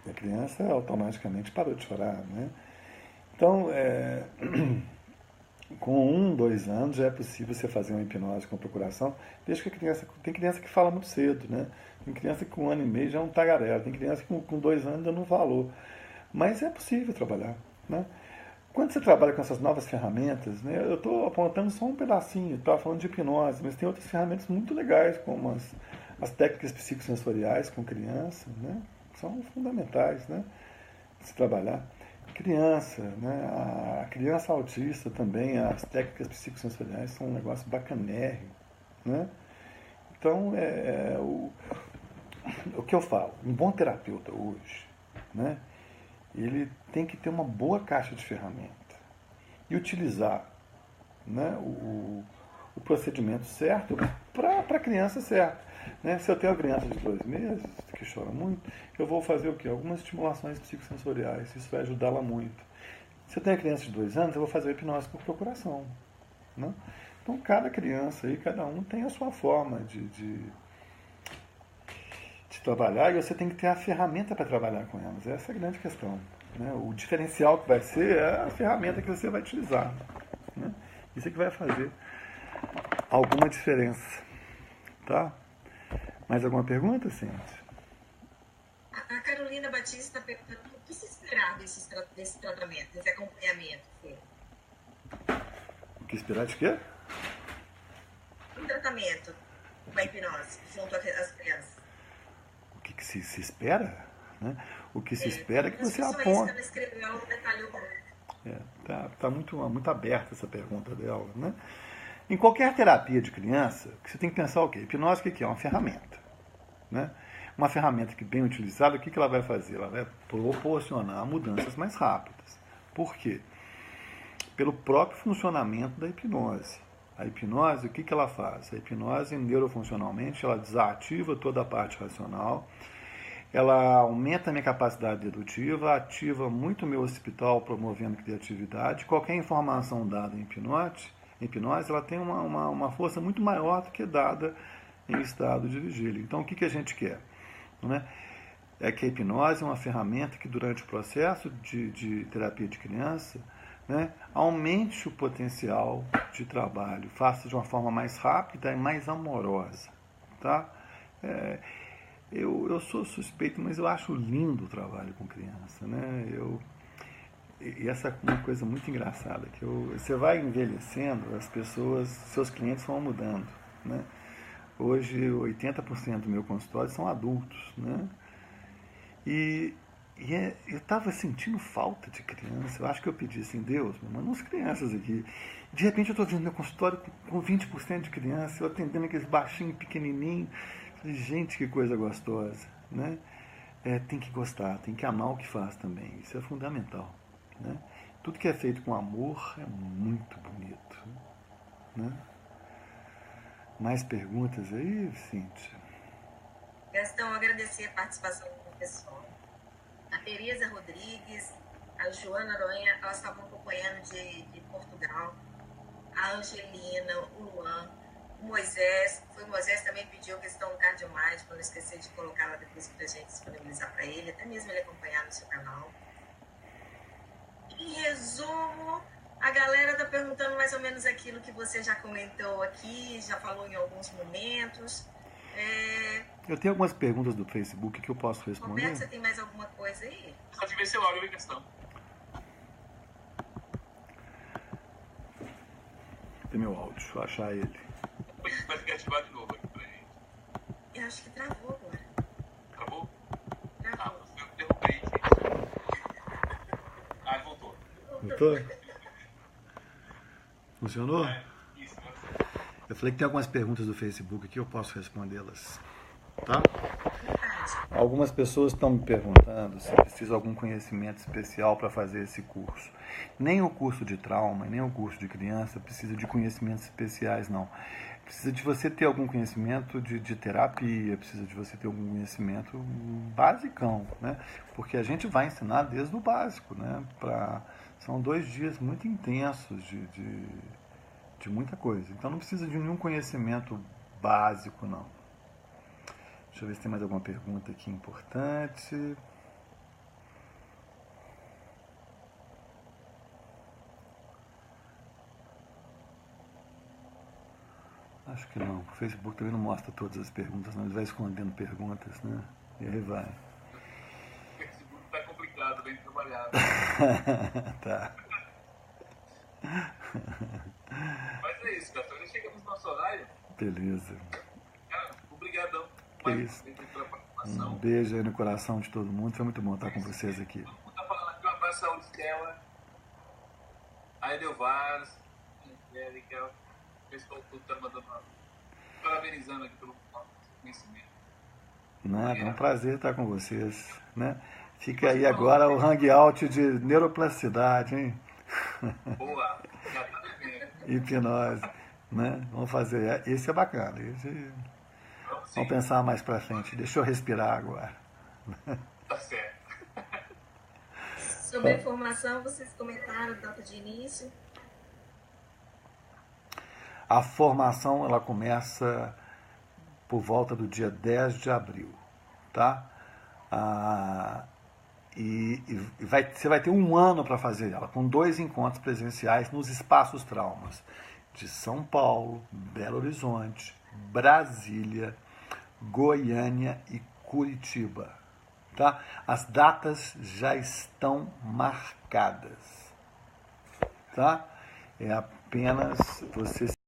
Speaker 2: E a criança automaticamente parou de chorar, né? Então, com 1, 2 anos já é possível você fazer uma hipnose com procuração, desde que a criança... Tem criança que fala muito cedo, né? Tem criança que com 1 ano e meio já é um tagarela, tem criança que com 2 anos ainda não falou. Mas é possível trabalhar, né? Quando você trabalha com essas novas ferramentas, né, eu estou apontando só um pedacinho, estava falando de hipnose, mas tem outras ferramentas muito legais, como as técnicas psicossensoriais com criança, né? São fundamentais, né? Se trabalhar. Criança, né? A criança autista também, as técnicas psicossensoriais são um negócio bacanérrimo, né? Então, o que eu falo, um bom terapeuta hoje, né? Ele tem que ter uma boa caixa de ferramenta e utilizar, né, o procedimento certo para a criança certa, né? Se eu tenho uma criança de 2 meses que chora muito, eu vou fazer o quê? Algumas estimulações psicossensoriais, isso vai ajudá-la muito. Se eu tenho uma criança de 2 anos, eu vou fazer hipnose por procuração, né? Então, cada criança aí, cada um tem a sua forma de trabalhar e você tem que ter a ferramenta para trabalhar com elas. Essa é a grande questão. Né? O diferencial que vai ser é a ferramenta que você vai utilizar. Né? Isso é que vai fazer alguma diferença. Tá? Mais alguma pergunta, Cíntia?
Speaker 1: A Carolina Batista está perguntando o que se esperar desse tratamento, desse acompanhamento?
Speaker 2: O que esperar de quê?
Speaker 1: Um tratamento com a hipnose junto às crianças.
Speaker 2: O que se espera? Né? O que se espera é que você aponte.
Speaker 1: Que ela escreveu, ela detalhou muito.
Speaker 2: Tá muito aberta essa pergunta dela. Né? Em qualquer terapia de criança, você tem que pensar o quê? Hipnose, o que é? Uma ferramenta. Né? Uma ferramenta que, bem utilizada, o que ela vai fazer? Ela vai proporcionar mudanças mais rápidas. Por quê? Pelo próprio funcionamento da hipnose. A hipnose, o que ela faz? A hipnose, neurofuncionalmente, ela desativa toda a parte racional, ela aumenta a minha capacidade dedutiva, ativa muito o meu occipital, promovendo criatividade. Qualquer informação dada em hipnose, ela tem uma força muito maior do que dada em estado de vigília. Então, o que a gente quer? Né? É que a hipnose é uma ferramenta que, durante o processo de terapia de criança, né, aumente o potencial de trabalho, faça de uma forma mais rápida e mais amorosa. Tá? Eu sou suspeito, mas eu acho lindo o trabalho com criança. Né? E essa é uma coisa muito engraçada, que você vai envelhecendo, as pessoas, seus clientes vão mudando. Né? Hoje, 80% do meu consultório são adultos. Né? E eu estava sentindo falta de criança. Eu acho que eu pedi assim, Deus, me manda umas crianças aqui. De repente eu estou vendo meu consultório com 20% de criança, eu atendendo aqueles baixinhos, pequenininhos. Falei, gente, que coisa gostosa. Né? Tem que gostar, tem que amar o que faz também. Isso é fundamental. Né? Tudo que é feito com amor é muito bonito. Né? Mais perguntas aí, Cíntia?
Speaker 1: Gastão, agradecer a participação do pessoal. A Tereza Rodrigues, a Joana Aranha, elas estavam acompanhando de Portugal. A Angelina, o Luan, o Moisés. O Moisés também pediu a questão do Cardiomide, para não esquecer de colocar lá depois para a gente disponibilizar para ele, até mesmo ele acompanhar no seu canal. Em resumo, a galera está perguntando mais ou menos aquilo que você já comentou aqui, já falou em alguns momentos.
Speaker 2: Eu tenho algumas perguntas do Facebook que eu posso responder.
Speaker 1: Roberto, você tem mais alguma coisa aí?
Speaker 3: Só de ver seu áudio em questão.
Speaker 2: Tem meu áudio, deixa eu achar ele.
Speaker 3: Vai ficar ativado de novo aqui pra gente.
Speaker 1: Eu acho que travou agora.
Speaker 3: Travou?
Speaker 1: Travou.
Speaker 3: Você interrompeu, gente. Voltou.
Speaker 2: Voltou? Funcionou?
Speaker 3: Isso.
Speaker 2: Eu falei que tem algumas perguntas do Facebook aqui, eu posso respondê-las. Tá? Algumas pessoas estão me perguntando se precisa de algum conhecimento especial para fazer esse curso. Nem o curso de trauma, nem o curso de criança precisa de conhecimentos especiais, não. Precisa de você ter algum conhecimento de terapia, precisa de você ter algum conhecimento basicão, né? Porque a gente vai ensinar desde o básico, né? São 2 dias muito intensos de muita coisa. Então não precisa de nenhum conhecimento básico, não. Deixa eu ver se tem mais alguma pergunta aqui importante. Acho que não. O Facebook também não mostra todas as perguntas, não. Ele vai escondendo perguntas, né? E aí vai.
Speaker 3: O Facebook tá complicado, bem trabalhado.
Speaker 2: Tá.
Speaker 3: Mas é isso, Gastão. Já chegamos no nosso horário.
Speaker 2: Beleza.
Speaker 3: Cara, obrigadão.
Speaker 2: Que isso. Um beijo aí no coração de todo mundo. Foi muito bom estar com vocês aqui.
Speaker 3: Todo mundo tá falando aqui. Um abraço à Estela, a Edelvaz, a Angélica. O pessoal tudo tá mandando parabenizando aqui pelo conhecimento.
Speaker 2: Nada, é um prazer estar com vocês. Né? Fica aí agora o hangout de neuroplasticidade, hein?
Speaker 3: Boa, já tá devendo.
Speaker 2: Hipnose. Né? Vamos fazer. Esse é bacana. Vamos pensar mais pra frente. Deixa eu respirar agora.
Speaker 3: Tá certo.
Speaker 1: Sobre a formação, vocês comentaram data de início?
Speaker 2: A formação ela começa por volta do dia 10 de abril. Tá? tá? Você vai ter um ano para fazer ela, com 2 encontros presenciais nos espaços traumas de São Paulo, Belo Horizonte, Brasília, Goiânia e Curitiba. Tá? As datas já estão marcadas. Tá? É apenas você